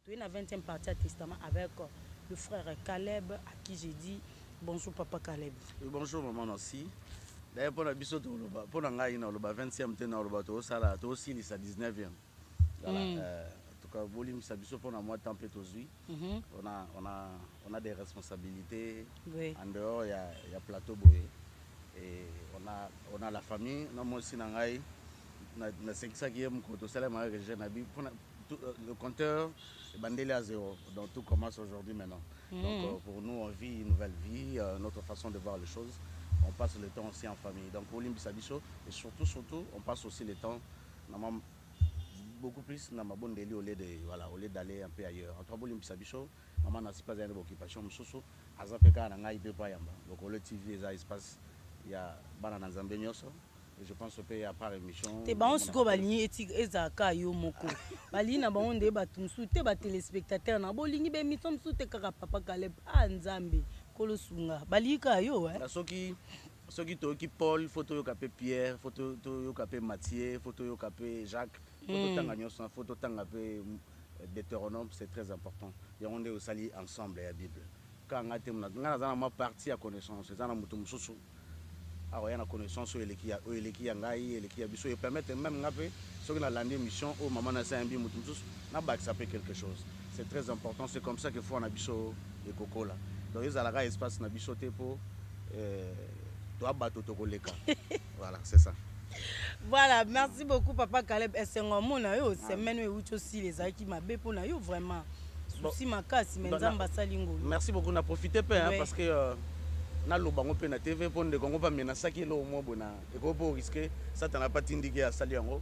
Tu es la 20e partie à testament avec le frère Caleb, à qui j'ai dit bonjour papa Caleb. Oui, bonjour maman aussi. D'ailleurs, pour la biso pour la 20e tena le bateau sala to aussi sa 19e. Voilà. En tout cas, volim sa biso pour la moi temps peut aujourd'hui. On a des responsabilités. Oui. En dehors il y a plateau boye et on a la famille. Non moi aussi nangai na c'est ça qui est mon côté sala ma le compteur est bandé à zéro. Donc tout commence aujourd'hui maintenant. Donc pour nous on vit une nouvelle vie, notre façon de voir les choses. On passe le temps aussi en famille. Donc pour l'Imbisabicho, et surtout, on passe aussi le temps beaucoup plus dans ma bonne délit au lieu d'aller un peu ailleurs. Entre pour l'Imbisabicho, maman n'a pas une occupation, mais azapeka na ngai pe pa yamba. Donc au TV les espace il y a banana zambegnoso. Et je pense qu'il y a pas émission. Te ba on siko bali etik ezaka yo moko. Bali na ba on de batumsu te ba téléspectateur na bolingi be mitom su te kaka papa Caleb Nzambe. Kolosunga balika yo soki toyoki Paul photo yokape Pierre photo yokape Mathieu photo yokape Jacques photo tanga nyonso photo tanga pe Deutéronome, c'est très important. Et on est au sali ensemble la Bible quand on a ma partie à connaissance c'est dans mutu mususu alors il y a la connaissance eleki ya ngai eleki ya biso et permettre même ngape soki na landi mission au maman na sa mbi mutu mususu na ba ça peut quelque chose. C'est très important, c'est comme ça qu'il faut en abiso et coco là. Donc ils ont espace na bichoté pour toi bateau tokoleka. Voilà, c'est ça. Voilà, merci beaucoup papa Caleb. Et c'est un moment yo semaine où aussi les aïki m'a bé pour na yo vraiment. Souci ma casse mais nzamba salingo. Merci beaucoup na profiter peu parce que na lo bango pe na TV pour de Congo pas mena saki lo mo bona et ko pour risquer ça t'en a pas tindiki à sali yango.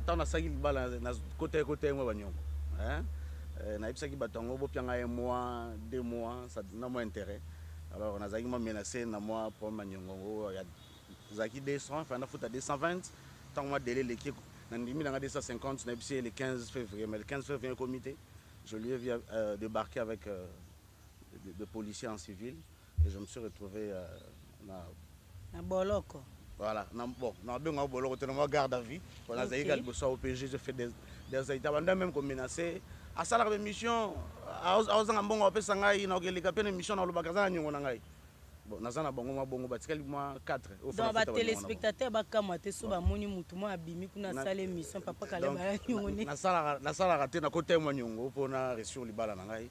Tant na saki bala na côté mo banyo. Hein? Naïpsaki batango bopianga un mois, 2 mois, ça n'a moins intérêt. Alors on a zaki menacé na moi pour manyongo, il y a zaki 200, enfin on a foutu à 220. Tant moi délai l'équipe, nandimi dans 250, naïpsi le 15 février, mais le 15 février comité, je lui ai débarqué avec des policiers en civil et je me suis retrouvé na Boloko. Voilà, bon, na benga Boloko tellement garde à vie. On a zaki gal bossa au PG, je fais des états même comme menacé. À ça la mission à mbongo opesa ngai na okeleka pe mission na lobaka za nyongo na ngai bon nazana bongo bongo batikali moi 4 au dans ba téléspectateur ba kamate so ba moni mutu mo abimi kuna sala émission papa Caleb ba nyongo ni na sala raté na côté mo nyongo pona resur libala na ngai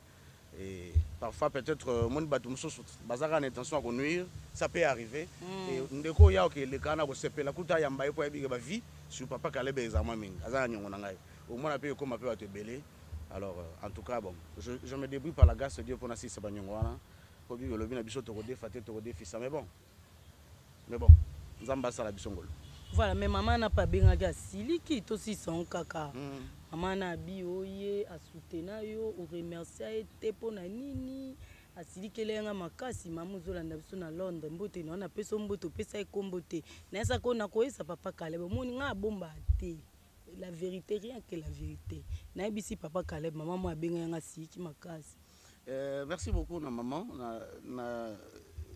et parfois peut-être mon batou mususu bazaka na intention à nuire ça peut arriver et ndeko ya okeleka na bo sepela kuta ya mbaye po ya biga ba vie sur papa Caleb ezama mingi azana nyongo na ngai au moins pe comme pe atebele. Alors, en tout cas, bon, je me débrouille par la grâce de Dieu pour nassi ce banyongwana. Pour dire que le bien biso torodé faté torodé fils mais bon. Nzamba sala bisongolo. Voilà, mais maman n'a pas bien ga siliki to si son kaka. Maman na bi oye a soutenir yo ou remercier te pona nini a siliki lenga makasi mamu zolanda biso na Londres mbote na na peso mboto pesa ekombote. Na esa ko na ko esa papa Caleb moni nga bomba te. La vérité, rien que la vérité. Naibisi papa Caleb, maman moi benga nga si qui makasi. Merci beaucoup na maman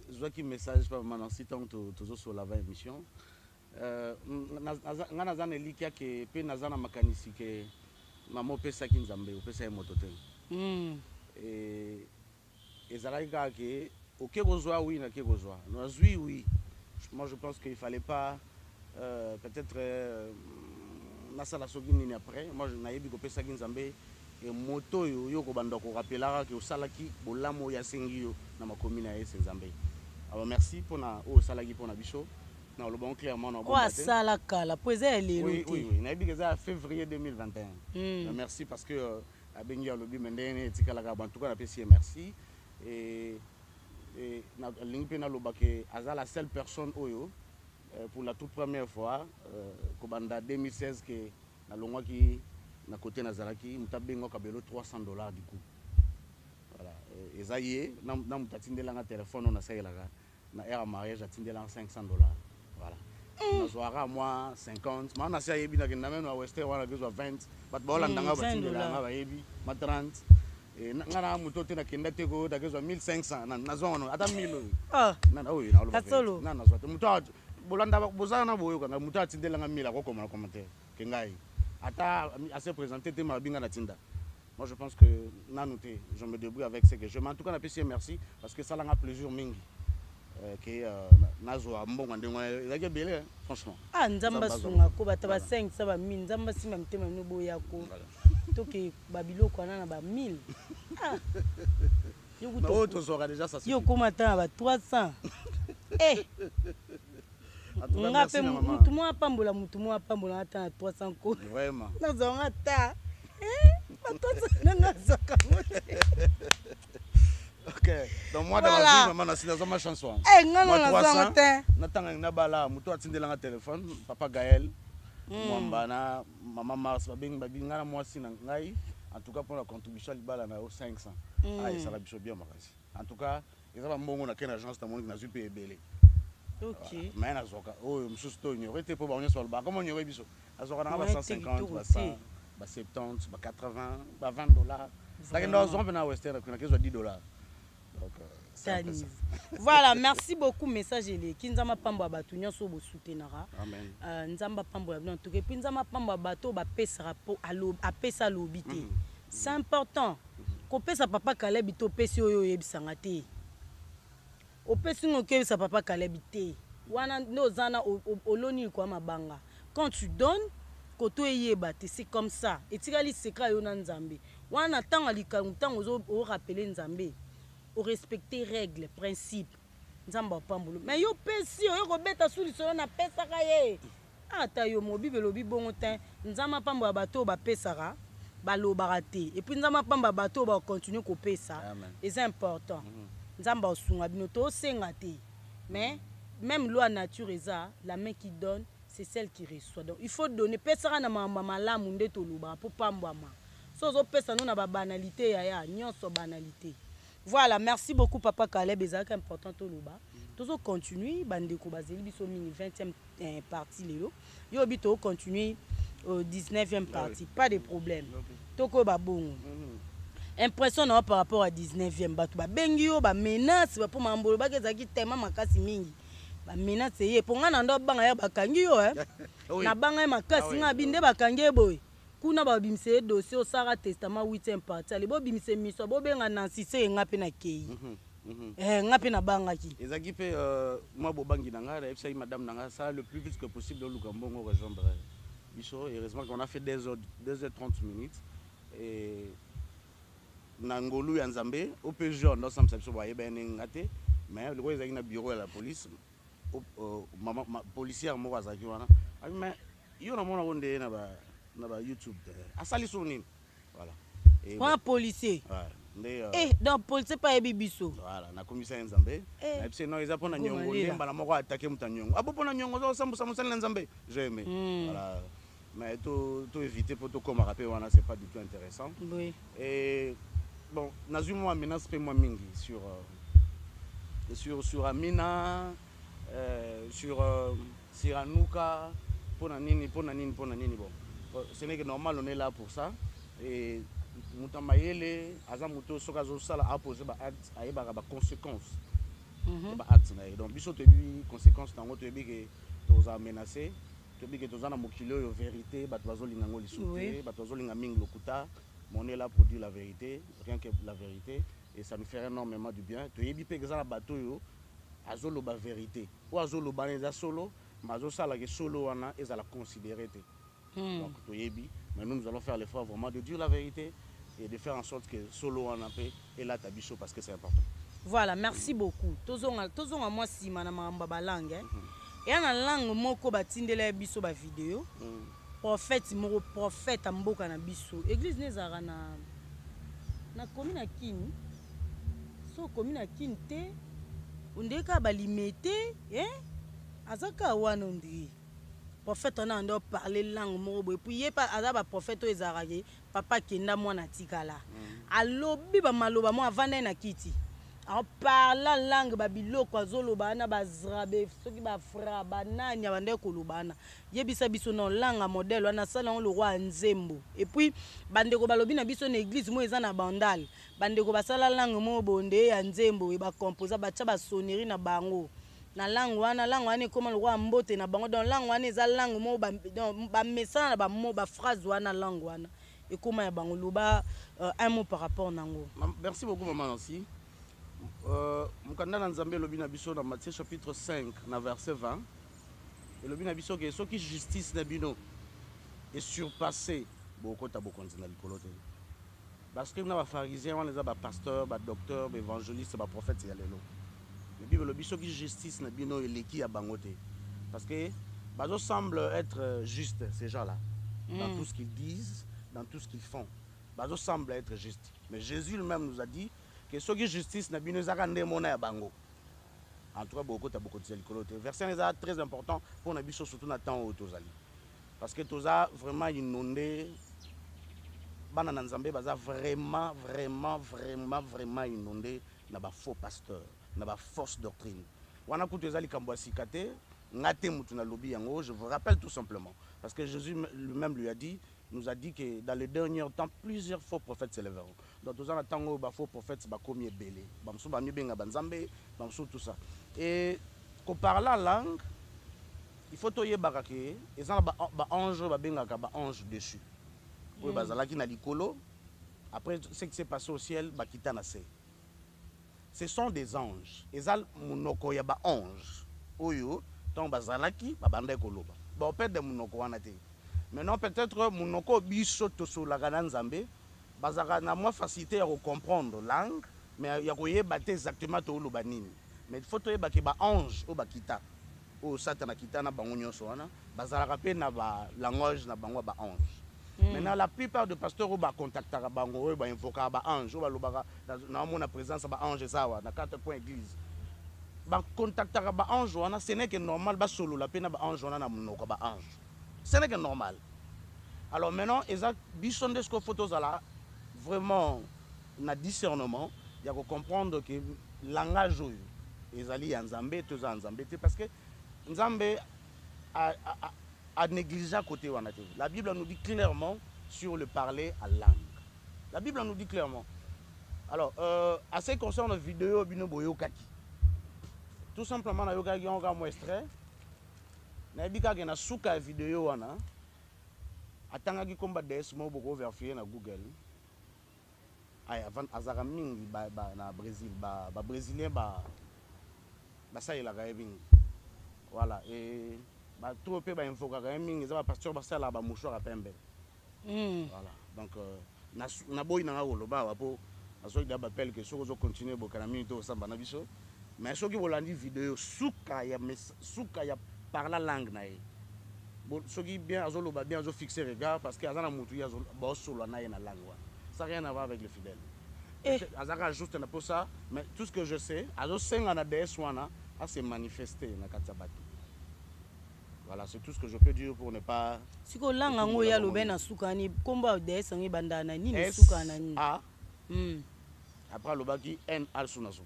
je vois qui message par maman si tant toujours sur la émission. Nga nazana likia ke pe nazana makanisi ke maman pesa ki nzambe pesa moto te. Et ezalaka ke OK kozwa oui na ke kozwa. Nazui oui. Moi je pense qu'il fallait pas peut-être nasala soki nini après moi je nayebi ko pesa ki nzambe et moto yo ko banda ko rappelaka ke osalaki bolamo ya sengi yo na makomi na ese nzambe. Alors merci pour na o salaki pour na biso na le bon clairement na bon matin. Sala kala poser les oui nayebi que ça février 2021. Merci parce que abengi ya lobi mendene etikala ka bantuka na pesi merci et na lingi na lobake aza la seule personne oyo pour la toute première fois kobanda 2016 que na longwa ki na côté nazalaki mutabengo kabelo $300 du coup voilà ezaye na mutatindela nga téléphone na sayelaka na era mariage atindela $500 voilà nazwara moi 50 ma na sayebi na kenda même na western wana besoin 20 but ba holandanga batindela nga bayebi ma 30 et ngana muto te na kenda te ko da besoin 1500 na zona ata 1000 na oyo na lo na nazwa muto bolanda bozana boyo kanga muto atindela nga 1000 ko commentaire ke ngai à se présenter, t'es Mabinga Natinda. Moi, je pense que je me débrouille avec ce que je. Mais en tout cas, on merci parce que ça a plaisir mingi. Que nazo ambon ndengwa ezaki belé franchement. Ah nzamba sunga ko bataba 5 ça ba 1000 nzamba sima mtema no boya ko. Toke babiloko na ba 1000. Ah. Yo to sera déjà ça. Yo komata ba 300. Eh. Ngape mutu mwa pambola ata 300 ko. Vraiment. Nazonga ta. Ok, donc moi dans la vie, maman, c'est ma chanson. Eh, non, non, non, Nabala, Moutou attendu le téléphone, papa Gaël, Mwambana, maman Mars, Babingana, moi, Sinangai. En tout cas, pour la contribution, il bala na 500. Ah, ça l'a bien, Makasi. En tout cas, ils ont un bon agence dans le monde qui n'a pas payé. Ok. Mais na zoka, oh, je suis tout ignoré, t'es pas bon sur le bar. Comment on y aurait biso? À zoka, on a 150, 70, 80, $20. Voilà, merci beaucoup. Message les Kinzama Pambo Abatunya so soutenara. Amen. Nzamba Pambo en tout cas Pinzama Pambo Abato ba pesa rapport à pesa lobité. C'est important. Ko pesa papa Kalebito pesi oyo yebisanga te. O pesi ngoke sa papa Kalebité. Wana no zana oloni kwa mabanga. Quand tu donnes koto yeba te c'est comme ça. Et tikali secret yo na Nzambe. Wana tanga likangutango ozo rappeler Nzambe. Au respecter règles, principes. Nzamba pambulu. Mais yo pesi yo robeta suli so na pesa kaye. Ata yo mobibe lobi bongo tin. Nzamba pamba bato ba pesara ba lo barate. Et puis nzamba pamba bato ba continuer ko pesa. Et c'est important. Nzamba osunga binoto senga te. Mais même loi nature eza, la main qui donne, c'est celle qui reçoit. Donc il faut donner pesara na mama malamu ndeto luba pour pambwama. So zo pesa no na ba banalité ya nyonso banalité. Voilà, merci beaucoup Papa Caleb, c'est important tout le bas. Toujours continuer, bandeko bazeli biso mini 20e partie lelo. Yo bito continuer au 19e partie, pas de problème. Toko ba bon. Impressionnant par rapport à 19e batu ba bengi yo ba menace ba pour mambolo ba kezaki tema makasi mingi. Ba menace ye pour ngana ndo banga ya bakangi yo na banga makasi nga binde bakangi boy. Kuna ba bimse dossier au Sara Testament 8e partie. Ali bo bimse miso bo benga Nancy se ngape na kei. Ngape na banga ki. Ezaki pe moi bo bangi nanga et madame nanga ça le plus vite que possible dans Lukambongo rejoindre biso. Heureusement qu'on a fait 2h30 et Nangolu ya Nzambe au PJ on ensemble ça biso ba yebene ngate mais le ezaki na bureau à la police maman policière mo azaki wana. Mais yo na mona onde na ba YouTube asali sonine voilà et un policier donc policier pas ebibiso voilà na commissaire Nzambe na pse no eza pona nyongo ndemba na moko attaquer mutanyongo abo pona nyongo zo sambusa musala Nzambe j'aime voilà mais to éviter pour to comme rappeler wana c'est pas du tout intéressant oui et bon nazu moi menace pe moi mingi sur Amina sur Siranuka pona nini bon. Ce n'est que normal, on est là pour ça. Et Moutamayele, Azamuto, Sokazo Sala a posé des conséquences. Donc, biso te bi conséquences dans votre bi que tu as menacé, tu bi que tu as na mokilo vérité, bat bazoli ngangoli souté, bat bazoli ngaming lokuta. On est là pour dire la vérité, rien que la vérité, et ça nous fait énormément du bien. Tu bi pe que ça la bateau yo, azolo ba vérité. Ou azolo ba neza solo, mais azolo sala que solo wana et ça la considérer. Donc, mais nous allons faire l'effort vraiment de dire la vérité et de faire en sorte que solo en paix et là tabicho parce que c'est important. Voilà, merci beaucoup. Tozonga moi si manama mbaba langue. Et en langue moko batindela biso ba vidéo. Prophète moko prophète mboka na biso. Église nezara na commune Kini. So commune Kini te ondeka ba limité azaka wana ndi. Prophète on a ando parler langue moko et puis yé pas azaba prophète ezaraki papa kenda mwana tikala alobi ba maloba mo avanda na kiti on parle langue ba biloko azoloba na bazrabe soki ba fra bananya bande kolobana yebisa biso non langue modèle wana sala le roi Nzembo et puis bande ko balobi na biso na église mo eza na bandal bande ko basala langue mo bonde ya Nzembo e ba composer ba tia ba sonnerie na bango na langue wana ekoma lokwa mbote na bango donc langue wana eza langue mo bamesana na baphrase wana langue wana ekoma ya bango loba un mot par rapport nango. Merci beaucoup maman Nancy. Mukanda na Nzambe lobi na biso dans Matthieu chapitre 5 na verset 20 et lobi na biso ke soki justice na bino est surpassé bokota bokonzi na likolo te parce que na ba pharisiens wana eza ba pasteur ba docteur ba évangéliste ba prophète ya lelo le Bible lobi soki justice na bino eleki ya bango te parce que bazo semble être juste ces gens-là dans tout ce qu'ils disent, dans tout ce qu'ils font. Bazo semble être juste. Mais Jésus lui-même nous a dit que ce qui justice n'a pas besoin de mona bango. En tout cas, beaucoup de likolo te. Verset est très important pour nous surtout dans temps où tozali. Parce que toza vraiment inondé. Bana Nzambe baza vraiment inondé na ba faux pasteur, na ba fausse doctrine. Wana kutozali kambo sikate ngate mutu na lobi yango, je vous rappelle tout simplement parce que Jésus lui-même lui a dit nous a dit que dans les derniers temps, plusieurs faux prophètes s'élèveront. Donc, tous les temps où les faux prophètes sont comme belé, tout ça. Et quand on parle la langue, il faut que les anges ange dessus. Après ce qui s'est passé au ciel, ce sont des anges. Ils ont des anges. Oyo, tant bazalaki, babande koloba. Bon, peut-être des monoko wanate. Maintenant, peut-être monoko biso tosola kana Nzambe, bazaka na moi facilité à comprendre langue, mais ya koyeba exactement to loba nini. Mais il faut toyeba ke ba ange o bakita. O satana kita na bango nyonso wana, bazalaka pe na ba langage na bango ba ange. Maintenant, la plupart des pasteurs ba contactaka bango, ba invoquer ba ange, ba lobaka na mona présence ba ange sawa na 4 points église. Ba contactaka ba ange wana, ce n'est que normal ba solo la pe na ba ange wana na monoko ba ange. Ce n'est que normal. Alors maintenant, Isaac, bisonde ce que photos là, vraiment, na discernement, il y a que comprendre que langage ezali Nzambe, tous Nzambe, parce que Nzambe a négligé à côté wana. La Bible nous dit clairement sur le parler à langue. La Bible nous dit clairement. Alors, à ce qui concerne la vidéo bino boyo kaki. Tout simplement na yoka on ga mo extrait. Na bika ke na suka vidéo wana. Atangaki komba DS mo boko vérifier na Google. Ay avant azara mingi na Brésil ba brésilien ba ça il a gagné. Voilà et ba trop peu ba info ka mingi za ba pasteur ba sala ba mouchoir à pembe. Voilà. Donc na boy na ngoloba ba po aso da ba appelle que so continuer bokana minute au samba na biso. Mais ce qui volandi vidéo suka ya par la langue na. Ce qui bien azoloba bien azo fixer regard parce que azana mutu ya bo solo na na langue. Ça n'a rien à voir avec les fidèles. Azaka juste na pour ça, mais tout ce que je sais, azo senga na DS wana a se manifester na katabatu. Voilà, c'est tout ce que je peux dire pour ne pas. Si ko langa ngo ya lobe na suka ni komba DS ngi bandana ni suka na ni. A. Après lobaki N al sunazo.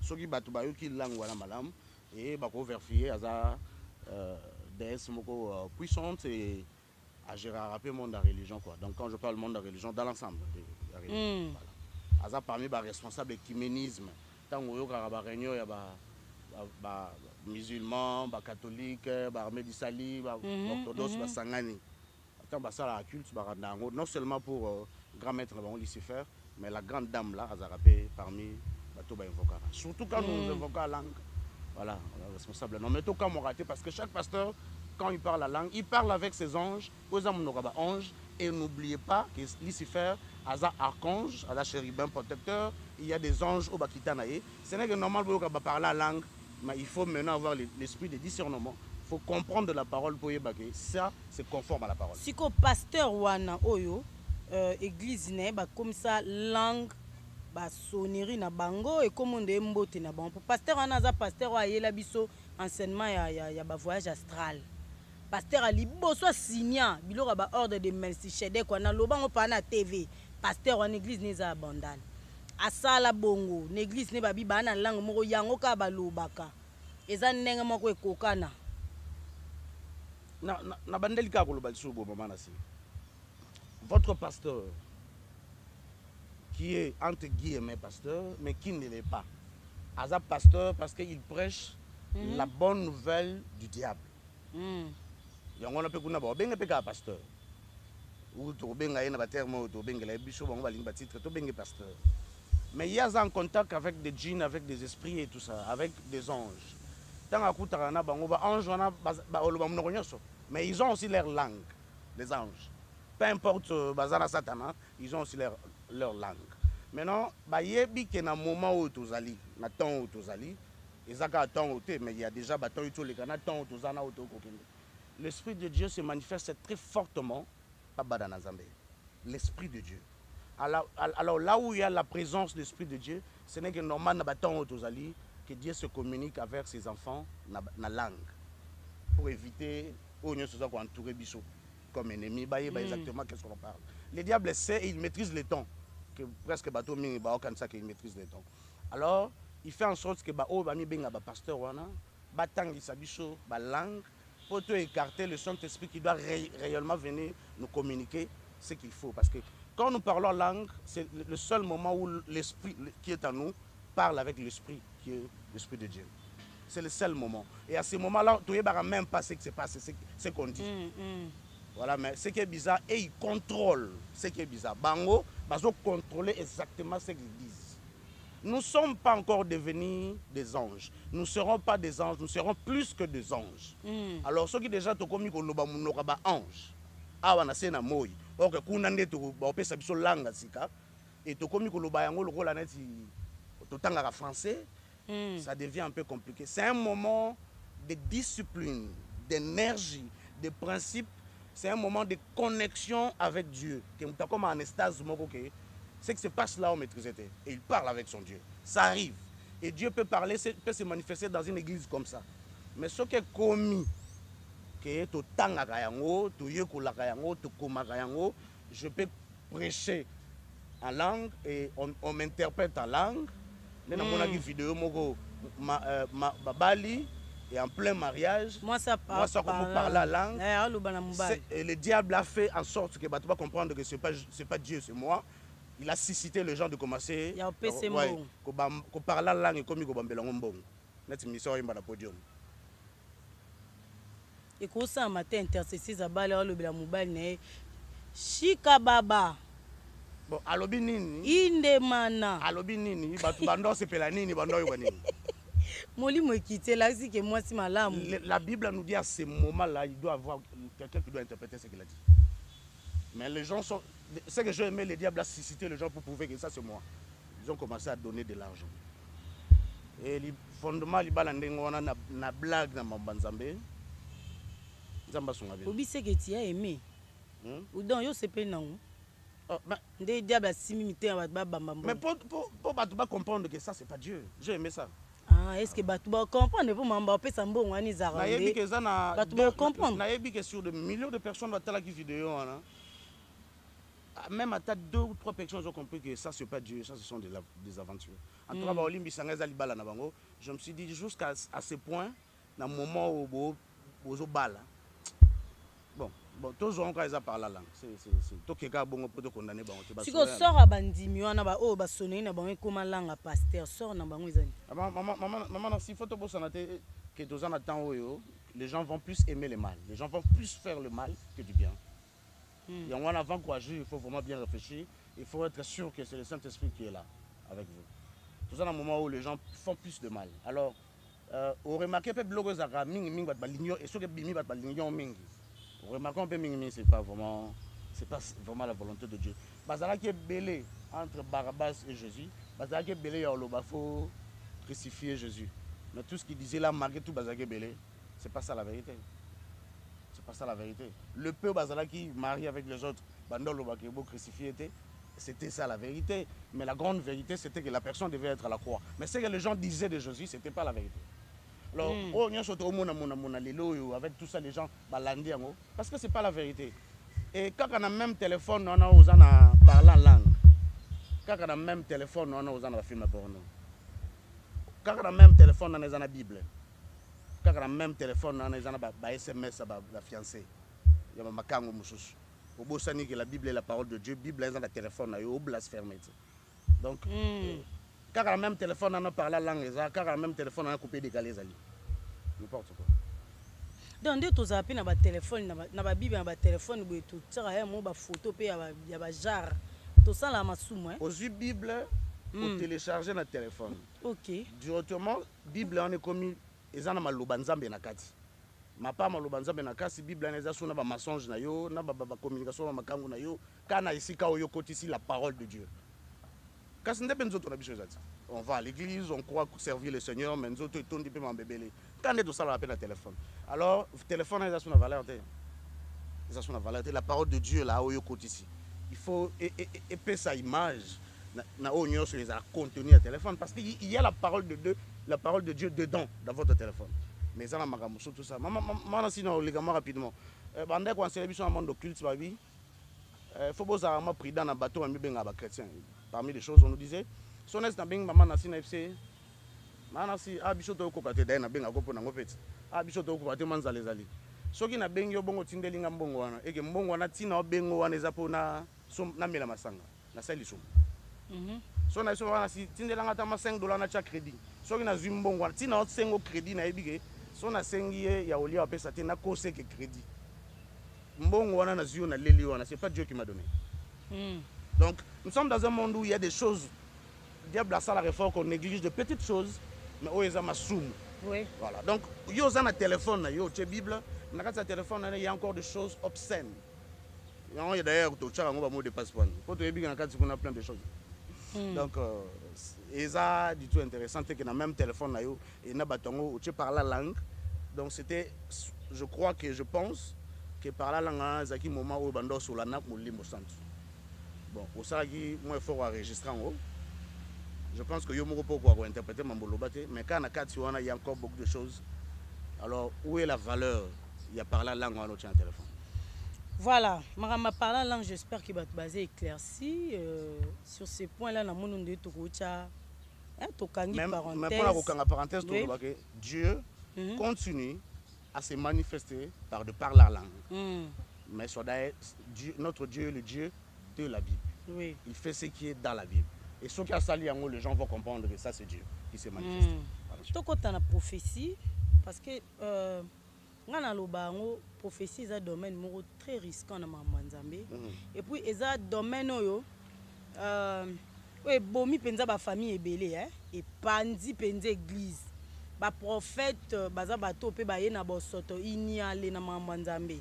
Ce qui batu ba yoki langue wana malam et ba ko vérifier aza DS moko puissante et à gérer un monde de la religion quoi. Donc quand je parle monde de la religion dans l'ensemble de la religion. Voilà. Aza parmi les responsables écuménisme. Tant que yo ka ba réunion ya ba musulmans, ba catholiques, ba armée du salut, ba orthodoxe, ba sangani. Tant ba ça la culte ba randango non seulement pour grand maître ba Lucifer, mais la grande dame là azarapé parmi bato ba invocar. Surtout quand nous invoquons la langue. Voilà, on est responsable. Non mais tout cas mon raté parce que chaque pasteur quand il parle la langue, il parle avec ses anges, aux anges, et n'oubliez pas que Lucifer a un archange, a un chérubin protecteur, il y a des anges au Bakitanaï. Ce n'est que normal pour parler la langue, mais il faut maintenant avoir l'esprit de discernement. Il faut comprendre la parole pour y baguer. Ça, c'est conforme à la parole. Si le pasteur wana oyo, église ne ba comme ça langue, ba sonnerie na bango et comme on dit mbote na bango. Pasteur wana za pasteur wa yela biso enseignement ya ba voyage astral. Pasteur ali boso signa biloko ba ordre de Melchizedek wana lobango pa na TV. Pasteur en église neza abandane. Asala bongo, l'église ne babi ba na langue moko yango ka ba lobaka. Eza ndenge moko ekokana. Na bandeli ka koloba liso bo mama na si. Votre pasteur qui est entre guillemets pasteur mais qui ne l'est pas. Aza pasteur parce qu'il prêche la bonne nouvelle du diable. Yango na pe kuna ba benga pe ka pasteur. Ou to benga ina ba terme to benga la biso bango ba linga titre to benga pasteur. Mais il y a en contact avec des djinns, avec des esprits et tout ça, avec des anges. Tant à coup tarana bango ba ange wana ba oloba mnoko nyoso. Mais ils ont aussi leur langue, les anges. Peu importe bazana satana, ils ont aussi leur langue. Maintenant, bah yebi que na moment où tozali, na temps où tozali, ezaka temps où mais il y a déjà ba temps où les kana temps où tozana où kokende. L'esprit de Dieu se manifeste très fortement par badana Zambé. L'esprit de Dieu. Alors là où il y a la présence de l'esprit de Dieu, ce n'est que normal na ba temps où tozali que Dieu se communique avec ses enfants na langue pour éviter au nous se entourer biso comme ennemi, bah exactement qu'est-ce qu'on parle. Le diable sait et il maîtrise les temps. Que presque bateau mingi ba okanisa qu'il maîtrise les temps. Alors, il fait en sorte que ba o ba mi benga ba pasteur wana, ba tangisa biso ba langue pour te écarter le Saint-Esprit qui doit réellement venir nous communiquer ce qu'il faut parce que quand nous parlons langue, c'est le seul moment où l'esprit qui est en nous parle avec l'esprit qui est l'esprit de Dieu. C'est le seul moment. Et à ce moment-là, tu ne même pas ce qui se passe, ce qu'on dit. Voilà, mais ce qui est bizarre, et ils contrôlent ce qui est bizarre. Bango, ils vont contrôler exactement ce qu'ils disent. Nous ne sommes pas encore devenus des anges. Nous ne serons pas des anges, nous serons plus que des anges. Alors, ceux qui déjà te commis qu'on ba ange, ah, on a c'est na moi. Ok, kunande tu ba opesa biso langa sika, et te commis qu'on ba yango le rôle aneti, tout temps français, ça devient un peu compliqué. C'est un moment de discipline, d'énergie, de principe. C'est un moment de connexion avec Dieu. Comme en estase, c'est que se passe là où maîtrise était. Et il parle avec son Dieu. Ça arrive. Et Dieu peut parler, peut se manifester dans une église comme ça. Mais ce qui est commis, je peux prêcher en langue et on m'interprète en langue. Dans une vidéo, Bali. Et en plein mariage, moi ça parle la langue. Et le diable a fait en sorte que tu vas comprendre que ce n'est pas Dieu, c'est moi. Il a suscité les gens de commencer à parler la langue comme il y a une mission sur le podium. Et quand ça matin intercessé à Bali, le mobile Chika Baba. Bon, alobi nini? Indemana. Alobi nini? Bando c'est pelanini, bando nini? La Bible nous dit à ce moment-là, il doit y avoir quelqu'un qui doit interpréter ce qu'il a dit. Mais les gens sont... Ce que j'ai aimé, le diable a suscité les gens pour prouver que ça c'est moi. Ils ont commencé à donner de l'argent. Et le fondement, il y a une blague dans mon banzambé. Obi c'est que tu as aimé. Ou dans yo c'est pas non. Mais pour comprendre que ça c'est pas Dieu. J'ai aimé ça. Ah, est-ce que tu vas comprendre pour m'en faire un bon ani zara? Que sur des millions de personnes dans la vidéo, même à 2 ou 3 personnes ont compris que ça c'est pas Dieu, ça ce sont des aventures. En tout cas, je me suis dit jusqu'à ce point, dans le moment où vous bala. Bon, tous ont quand ils parlent la langue. C'est toi qui es bon pour te condamner. Si tu sors à Bandimi, on a ba oh ba sonner na bango comme langue à pasteur sort na bango izani. Maman, si faut te bosser que tous en attend les gens vont plus aimer le mal. Les gens vont plus faire le mal que du bien. Et on a avant courageux, il faut vraiment bien réfléchir. Il faut être sûr que c'est le Saint-Esprit qui est là avec vous. Tout ça dans un moment où les gens font plus de mal. Alors, on remarque que blogueurs zara mingi bat balignon et ceux qui bimi bat balignon mingi. Remarquons un peu mingi, c'est pas vraiment la volonté de Dieu. Bazala qui est belé entre Barabbas et Jésus, Bazala qui est belé il faut crucifier Jésus. Mais tout ce qu'il disait là, malgré tout Bazala qui est belé, c'est pas ça la vérité. C'est pas ça la vérité. Le peu Bazala qui marie avec les autres, Bandolo Bakebo crucifié c'était ça la vérité. Mais la grande vérité c'était que la personne devait être à la croix. Mais ce que les gens disaient de Jésus, c'était pas la vérité. Alors, avec tout ça, les gens balandent parce que ce n'est pas la vérité. Et quand on a même téléphone, on a parlé en langue. Quand on a même téléphone, on a film porno. Quand on a même téléphone, on a la Bible. Quand on a même téléphone, on a SMS à la fiancée. Il y a makango mususu. Au beau sani que la Bible est la parole de Dieu, Bible est dans le téléphone, il y a blasphème. Donc, car le même téléphone on a parlé la langue car le même téléphone on a coupé décalé zali n'importe quoi donc nde tozala mpe na batelefone na babible na batelefone boye totiaka ye mo bafoto mpe ya bajare tosala masumu ozwi bible otélécharge na téléphone ok directement bible on est commis eza na maloba nzambe na kati mapa maloba nzambe na kasi bible eza so na bamensonge na yo na bacommunication bamakangu na yo ka na esika oyo okotisi la parole de Dieu kasi nde mpe nzoto na biso eza ti on va à l'église on croit servir le Seigneur mais nzoto etondi mpe mambebele ka nde tosalaka mpe na téléphone alors téléphone eza so na valeur te eza so na valeur te la parole de Dieu la oyo okotisi il faut epesa image na oyo nyonso ezala contenu ya téléphone parce qu'il y a la parole de Dieu dedans dans votre téléphone mais ça n'a pas tout ça maman sinon les gamins rapidement bandé quand c'est l'émission en monde occulte babi faut bosa ma prudent na bateau ami benga ba chrétien parmi les choses on nous disait sonnes na benga maman na sina fc maman si abiso to ko kate dai na benga ko pona ngopeti abiso to ko kate manzale zali soki na bengi obongo tindelinga mbongo wana eke mbongo wana tina obengo wana eza pona na mela masanga na sali so so na so wana si tindelanga ta ma $5 na cha crédit soki na zwi mbongo wana tina otsengo crédit na ebike so na sengi ye ya olia apesa te na kose ke crédit mbongo wana na zio na leli wana c'est pas Dieu qui m'a donné donc nous sommes dans un monde où il y a des choses diable a ça la réforme qu'on néglige de petites choses mais où ils ont ma somme oui voilà donc yo za na téléphone na yo tu bible na kati ya téléphone il y a encore des choses obscènes il y a d'ailleurs to tchaka ngo ba mot de passe-point pour te ebika na kati kuna plein de choses donc et ça du tout intéressant que dans même téléphone na yo et na batongo tu parles la langue donc c'était je crois que je pense que par la langue zaki moment où bando sur la nappe molimo centre bon au ça qui moi faut enregistrer en haut je pense que yo moko pour interpréter mambolo baté mais quand na kati wana il y a encore beaucoup de choses alors où est la valeur il y a par la langue on tient téléphone. Voilà, ma parlant langue, j'espère qu'il va être basé éclairci sur ces points-là. Dans mon nom de Tokocha, même pour la parenthèse, Dieu continue à se manifester par la langue. Mais notre Dieu est le Dieu de la Bible. Oui. Il fait ce qui est dans la Bible. Et ceux qui ont sali en haut, les gens vont comprendre que ça c'est Dieu qui se manifeste. Quand tu as la prophétie, parce que ngana lobango prophétie est un domaine très risquant dans Nzambe et puis est un domaine oyo bomi penza ba famille ebele et pandi penza église ba prophète baza bato pe ba ye na bosoto iniale na Nzambe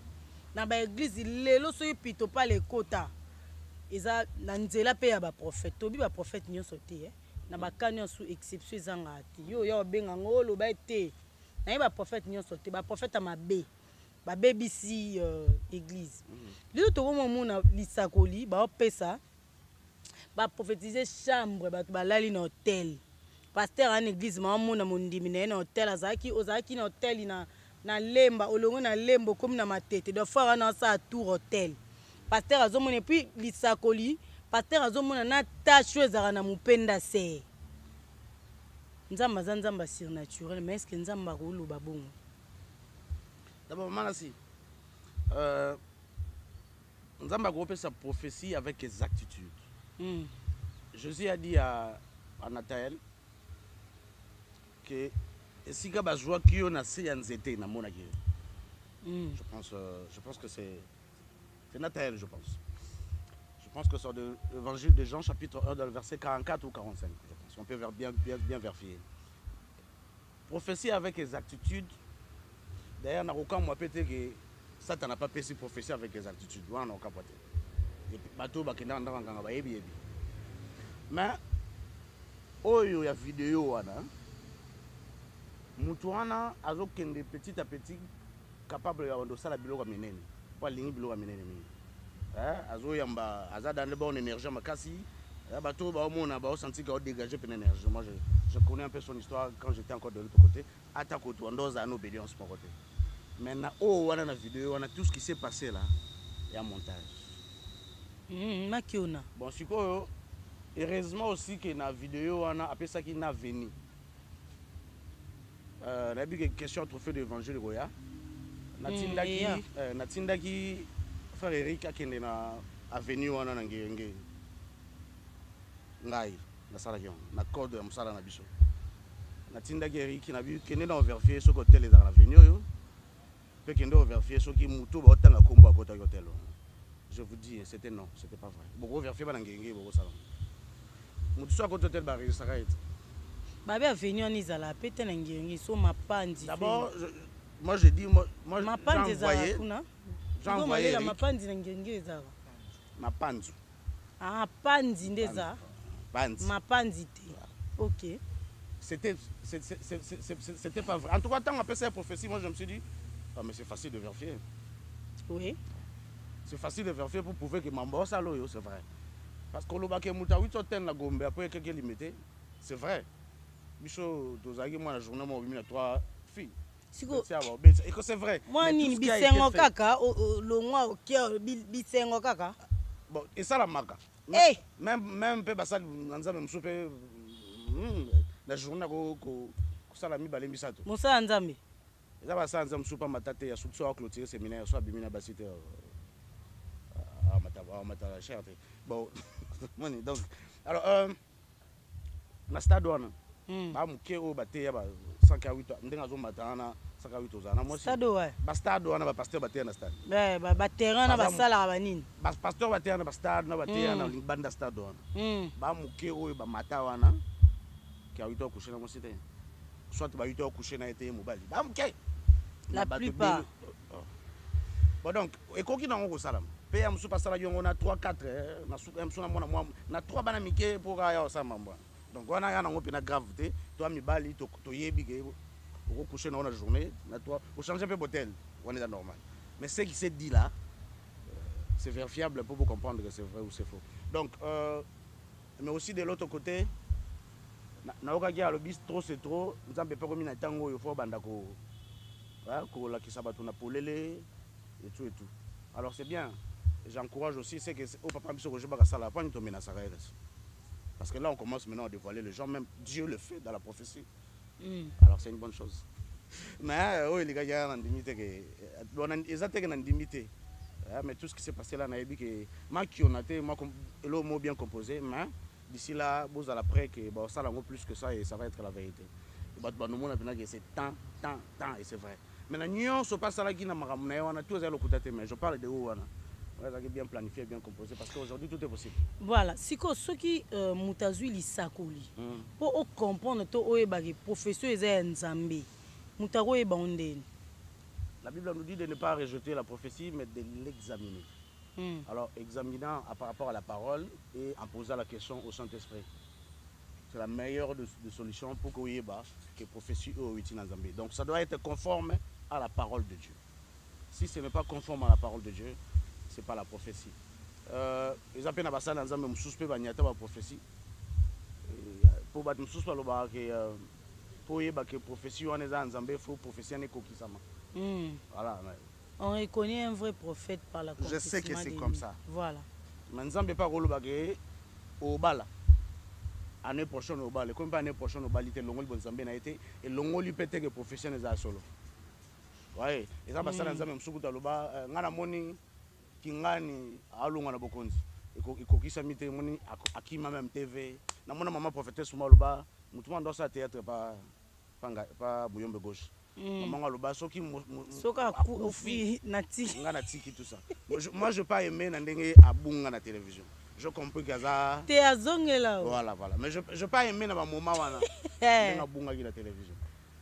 na ba église lelo so pito pa le kota eza na nzela pe ya ba prophète tobi ba prophète nyonso te na ba kanyo sous exception ezanga ati yo ya benga ngolo ba te na ba prophète nyonso te ba prophète mabe ba BBC église lelo to mona lisakoli ba opesa ba prophétiser chambre ba balali na hôtel pasteur en église ma mona mondimi na hôtel ozaki na hôtel na lemba olongo na lembo comme na matete de fois na sa tour hôtel pasteur azomona puis lisakoli pasteur azomona na tache ezaka na mupenda se nzamba surnaturel mais est-ce que nzamba rolo babongo d'abord manasi nzamba groupe sa prophétie avec exactitude. Jésus a dit à Nathanaël que si gaba joie qui on a c'est anzete na mona je pense que c'est Nathanaël je pense que c'est de l'évangile de Jean chapitre 1 dans le verset 44 ou 45 je pense on peut bien vérifier prophétie avec exactitude d'ailleurs na aucun moi peut-être que Satan n'a pas passé prophétie avec exactitude on n'a aucun pote et bateau bakenda ndanga ba yebi mais oyo ya vidéo wana mutu wana azokende petit à petit capable ya ndo sala biloko minene kwa lingi biloko minene mingi azoyamba azada ne bonne énergie makasi bateau ba omona ba senti ka dégager plein énergie moi je connais un peu son histoire quand j'étais encore de l'autre côté attaque autour ndoza en obédience mon côté maintenant oh wana na vidéo wana tout ce qui s'est passé là il y a montage makiona bon sikoyo heureusement aussi que na vidéo wana après ça qui n'a venu na bi question trophée de l'évangile goya natindaki frère Eric akende na avenue wana na ngenge ngai na sala ki na code ya musala na biso na tinda ki Eric na bi kende na vérifier ce hôtel les na venir yo pe kende vérifier ce qui mutu ba otanga kombo akota hôtel. Je vous dis c'était non, c'était pas vrai. Beaucoup vérifier ba na ngenge beaucoup sala. Mutu so akota hôtel ba registra et babe avenir ni zala pete na ngenge so mapandi. D'abord moi je dis moi mapandi j'envoyais j'envoyais la mapandi na ngenge zala. Mapanzu. Ah, pandi ndeza. Pandi. Mapandi te. OK. C'était pas vrai. En tout cas, tant qu'on cette prophétie, moi je me suis dit, oh, mais c'est facile de vérifier. Oui. C'est facile de vérifier pour prouver que Mambo Salo, c'est vrai. Parce que le bac est mouta 8 hôtels la Gombe, après quelques limités, c'est vrai. Bicho, Dozagi, moi la journée, moi, j'ai 3 filles. Et que c'est vrai. Moi, ni bisengo kaka, le mois au cœur, bisengo kaka. Bon, et ça la marque. Hey! Même peu basal, nanza même soupe. La journée ko sala mi balé misato. Musa nzambe. Eza ba sanza msupa matate ya sukso a clôturer séminaire so bimina basite mata la charte. Bon, moni donc alors na stade wana. Ba muke o bate ya ba 108 ndenga zo matana 108 ozana moi stade wa. Ba stade wana ba pasteur bate na stade. Ba terrain na ba sala ba nini. Ba pasteur bate na ba stade na bate na banda stade wana. Ba muke o ba mata wana. Qui a 8 heures couché dans mon site. Soit tu vas 8 heures couché dans été mobile. La plupart. Bon donc, et quoi qu'il en a salam. Paye am super salaire on a 3 4 na 3 bana mike pour aya ça mamba. Donc on a un peu na gravité, toi mi bali to yebi ke au coucher dans la journée, na toi, au changer un peu botelle, on est normal. Mais ce qui s'est dit là, c'est vérifiable pour vous comprendre que c'est vrai ou c'est faux. Donc mais aussi de l'autre côté naokaki alobi trop c'est trop nzambe pe komi na tango yo fo banda ko la kisaba tuna polele et tout. Alors c'est bien. J'encourage aussi c'est que au papa biso ko jeba ka sala pa ni tomber na sara. Parce que là on commence maintenant à dévoiler les gens, même Dieu le fait dans la prophétie. Alors c'est une bonne chose. Mais oh les gars na ndimité que on exacte que na ndimité. Mais tout ce qui s'est passé là na yebi que ma qui on a été moi le mot bien composé mais d'ici là, vous allez après que bon, ça l'en plus que ça et ça va être la vérité. C'est tant et c'est vrai. Maintenant, nous ne pas ça là qui n'a pas on a tous les côtés mais je parle de où on a bien planifié, bien composé parce qu'aujourd'hui tout est possible. Voilà, si ce qui mutazui lisakoli pour comprendre to oyeba que professeur est nzambe. Mutaro e bandene. La Bible nous dit de ne pas rejeter la prophétie mais de l'examiner. Alors, examinant par rapport à la parole et en posant la question au Saint-Esprit. C'est la meilleure des solutions pour que que prophétie ou Zambé. Donc, ça doit être conforme à la parole de Dieu. Si ce n'est pas conforme à la parole de Dieu, ce n'est pas la prophétie. Les appels à la prophétie. Pour que prophétie en Zambé, il faut prophétie en Kokisama. Voilà. On reconnaît un vrai prophète par la confession. Je sais que c'est comme ça. Voilà. Mais nous n'avons pas au bala. L'année prochaine au bala. Comme l'année prochaine au bala, il y a été et l'ongoli peut-être que professionnel à solo. Ouais. Et ça passe dans le même soukou taloba. Ngana moni kingani alunga na bokonzi. Ikokisa mite moni akima même TV. Na mona maman prophétesse sumaloba. Mutuman dans sa théâtre pas Bouyombe gauche. Maman loba soki soka kufi nati ngana tiki tout ça. Moi je pas aimer na ndenge abunga na télévision. Je comprends que ça te azongela. Voilà. Mais je pas aimer na ba moment wana ndenge abunga na télévision.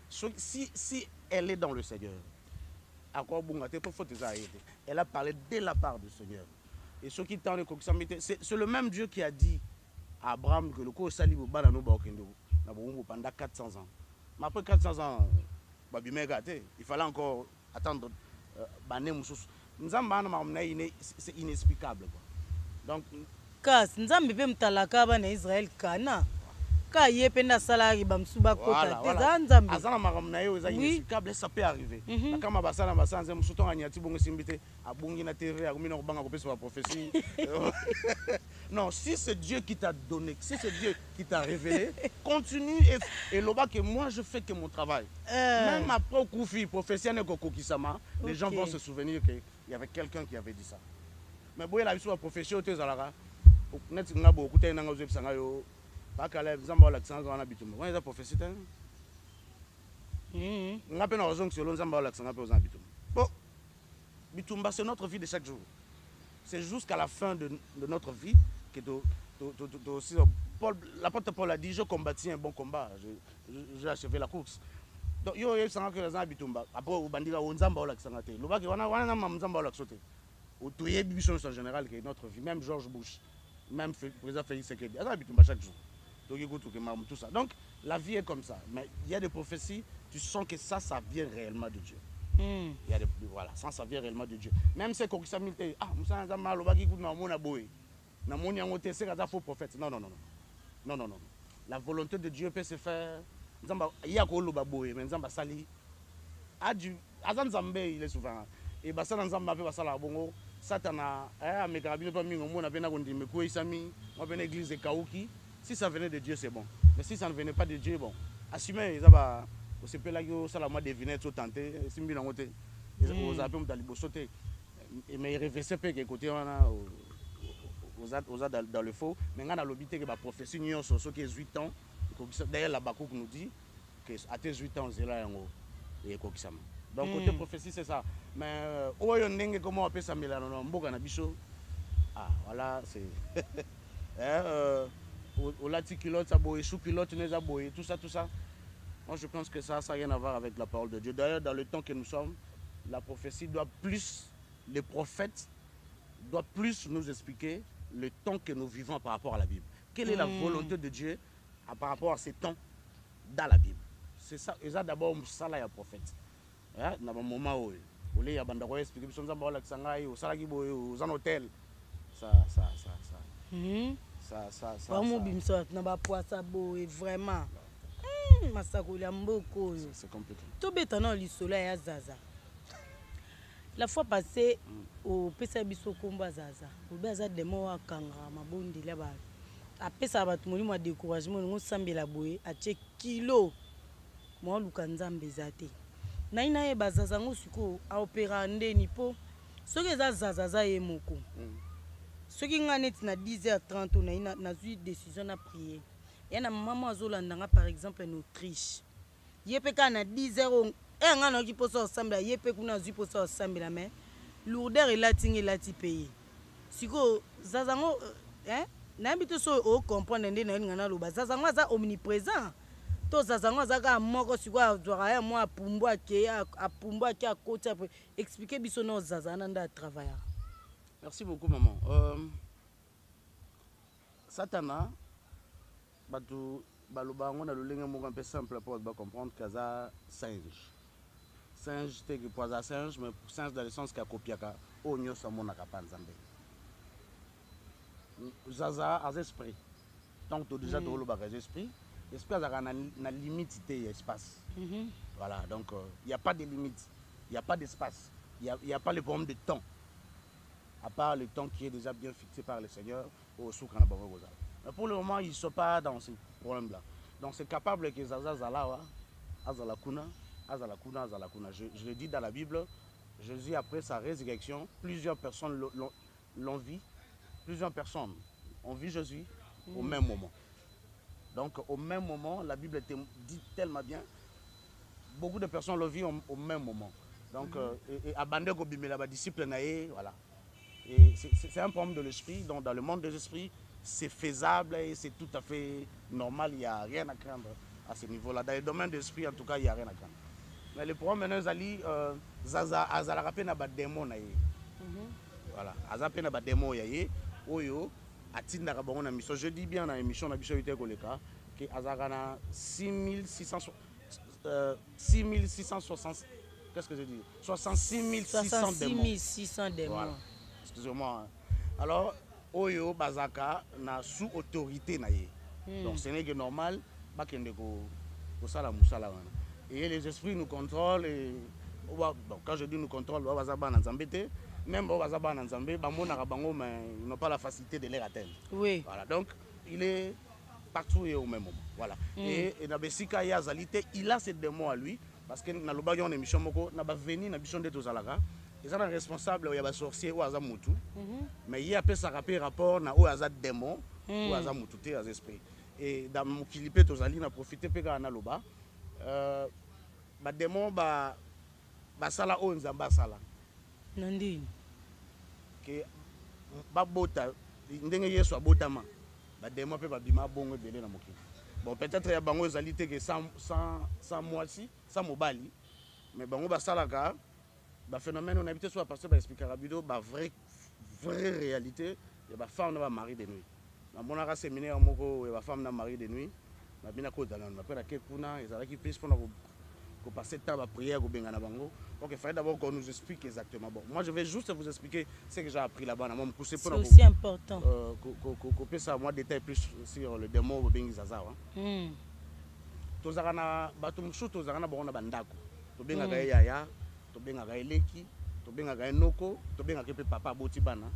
Si elle est dans le Seigneur, à quoi bunga te faut ça aider. Elle a parlé dès la part du Seigneur. Et ceux qui tendent c'est le même Dieu qui a dit à Abraham que le ko sali bo bana no ba okendo na bo pendant 400 ans. Mais après 400 ans il fallait encore attendre c'est inexplicable quoi. Donc kas nzambe pe mtalaka ba na Israël kana ka yependa salari ba msuba kota teza nzambe azana makamna yo eza inexplicable ça peut arriver kama basala basanze musuto nganyati bongo simbite abungi na TV akumina kubanga kopesa ba prophétie. Non, si c'est Dieu qui t'a donné, si c'est Dieu qui t'a révélé, continue et là-bas que moi je fais que mon travail. Même après au Koufi, professionnel Kokokisama, les gens vont se souvenir qu'il y avait quelqu'un qui avait dit ça. Mais bon, il a eu la profession au Tézalara. pas Caleb nzamba l'accent on a bitumba on est prophétie hein on a raison que selon nzamba l'accent on a bitumba bon bitumba c'est notre vie de chaque jour c'est jusqu'à la fin de notre vie que aussi l'apôtre Paul a dit je combattis un bon combat j'ai achevé la course donc yo sanga que nzamba bitumba après ubandika nzamba l'accent te lobaki wana nzamba l'accent te autoyé biso en général que notre vie même George Bush même le président Félix Tshisekedi nzamba bitumba chaque jour tout ça. Donc, la vie est comme ça. Mais il y a des prophéties, tu sens que ça vient réellement de Dieu. Il y a des, voilà, ça vient réellement de Dieu. Même si Kokisa Milte, Moussa Nzamba, Lobaki, Namona Boé, Namoni Angote, c'est un faux prophète. Non. La volonté de Dieu peut se faire. Nzamba, il y a Koloba Boé, mais Nzamba Sali. Azan Zambe, il est souvent. Et Bassan Nzamba, Basala Bongo, Satana, Mekarabino, Pamingo, Mona Bena Gondi, Mekoué Sami, on a l'église de Kaouki. Si ça venait de Dieu, c'est bon. Mais si ça ne venait pas de Dieu, bon. Assumez, ça va. C'est pas là que ça la moi deviner tout tenté. Si bien en côté, aux appels dans les sauter. Mais il réveillait pas que côté on a aux dans le faux. Mais on a l'obité que la prophétie nous sur ce qui est 8 ans. D'ailleurs la Bakouk nous dit que à tes 8 ans c'est là en haut et quoi que ça. Donc côté prophétie c'est ça. Mais où on dingue comment on appelle ça Milano non mboka na biso. Ah voilà c'est au laticulote, sous-culotte, tout ça. Moi, je pense que ça n'a rien à voir avec la parole de Dieu. D'ailleurs, dans le temps que nous sommes, la prophétie doit plus, les prophètes doivent plus nous expliquer le temps que nous vivons par rapport à la Bible. Quelle est la volonté de Dieu par rapport à ces temps dans la Bible? C'est ça. Et ça, d'abord, ça là, il y a prophète. Dans un moment où il y a des gens expliquer, ils sont dans un hôtel. Ça. Vraiment. C'est compliqué. Tout béton, le soleil à Zaza. La fois passée, au Pesabiso Komba Zaza, au Baza de Moa Kanga, ma bonne de là-bas. Après ça, va tout le monde découragement, nous sommes la bouée, à check kilo. Moi, Lukanzam Bezate. Naina e Bazaza, nous suko, à opérande nipo. Ce que Zaza est moko. Ce qui est na 10h30, on a eu décision à prier. Il y a une maman Zolanda, par exemple, en Autriche. Il y a na 10h, et on a qui peut ensemble, il y a qu'on eu pour ensemble, mais lourdeur est là, ting est là, tu payes. Si vous Zazango, n'habite so au comprendre n'en Zazango est omniprésent. To Zazango zaka moko si quoi doit moi à Pumba qui à côté expliquer bisono Zazananda travailler. Merci beaucoup, maman. Satana, on a le lien un peu simple pour comprendre que c'est singe. Singe, c'est que singe, mais singe dans le sens qu'il y a copiaka, on y a son mon akapanzambe. Zaza a esprit. Tant que déjà dans le esprit, l'esprit a une limite d'espace. Voilà, donc il n'y a pas de limite, il n'y a pas d'espace, il n'y a pas le problème de temps. À part le temps qui est déjà bien fixé par le Seigneur au Soukana Barogoza. Mais pour le moment, ils ne sont pas dans ce problème-là. Donc c'est capable que Zaza Zalawa, Azalakuna. Je le dis dans la Bible, Jésus, après sa résurrection, plusieurs personnes l'ont vu. Plusieurs personnes ont vu Jésus au même moment. Donc au même moment, la Bible dit tellement bien, beaucoup de personnes l'ont vu au même moment. Donc, abandonner les disciples, voilà. Et c'est un problème de l'esprit. Donc dans le monde des esprits, c'est faisable et c'est tout à fait normal. Il n'y a rien à craindre à ce niveau-là. Dans le domaine de l'esprit, en tout cas, il n'y a rien à craindre. Mais le problème maintenant, Zaza rappelle na ba démon na ye. Voilà, Azape na ba démon yaye. Oyo atinda ka bango na mission. Je dis bien dans l'émission na biso yité koleka que Azaka na 6660. Qu'est-ce que je dis? 66 600 démons. Voilà. Excusez-moi. Alors, Oyo Bazaka na sous autorité na ye. Donc ce n'est que normal, pas qu'il y ait sala musala. Et les esprits nous contrôlent. Et bon, quand je dis nous contrôlent, même ils n'ont pas la facilité de les atteindre. Oui. Voilà. Donc il est partout et au même moment. Voilà. Et dans Bessika Yazalité, il a ces démons à lui. Parce que dans le émission moko na ba venir na mission de tozalaka ils sont responsables il y a des sorciers ou aza mutu mais il y a peu ça rapport na o aza démon ou aza mutu te az esprit et dans mon kilipé tozali na profiter pe ka na loba ba démon ba sala o nzamba sala nandini que babota ndenge Yesu abotama ba démon pe ba bima bongo belé na mokili. Bon, peut-être ya bango ezali te que sans moisi sans mobali mais bango ba salaka ba phénomène on habite soit parce que ba expliquer rabido ba vraie réalité ya ba femme na ba mari de nuit. Na monaka séminaire moko ya ba femme na mari de nuit na bina ko dans na pe la ke kuna ezalaki plus pour ko passer temps à prière ko benga na bango. OK, il fallait d'abord qu'on nous explique exactement. Bon, moi je vais juste vous expliquer ce que j'ai appris là-bas na mon pousser pour c'est aussi important ko pesa moi détail plus sur le démon ko bengi zaza tozaka na bato mosusu tozaka na bango na bandako tobengaka ye yaya tobengaka ye leki tobengaka ye noko tobengaka ye mpe papa aboti bana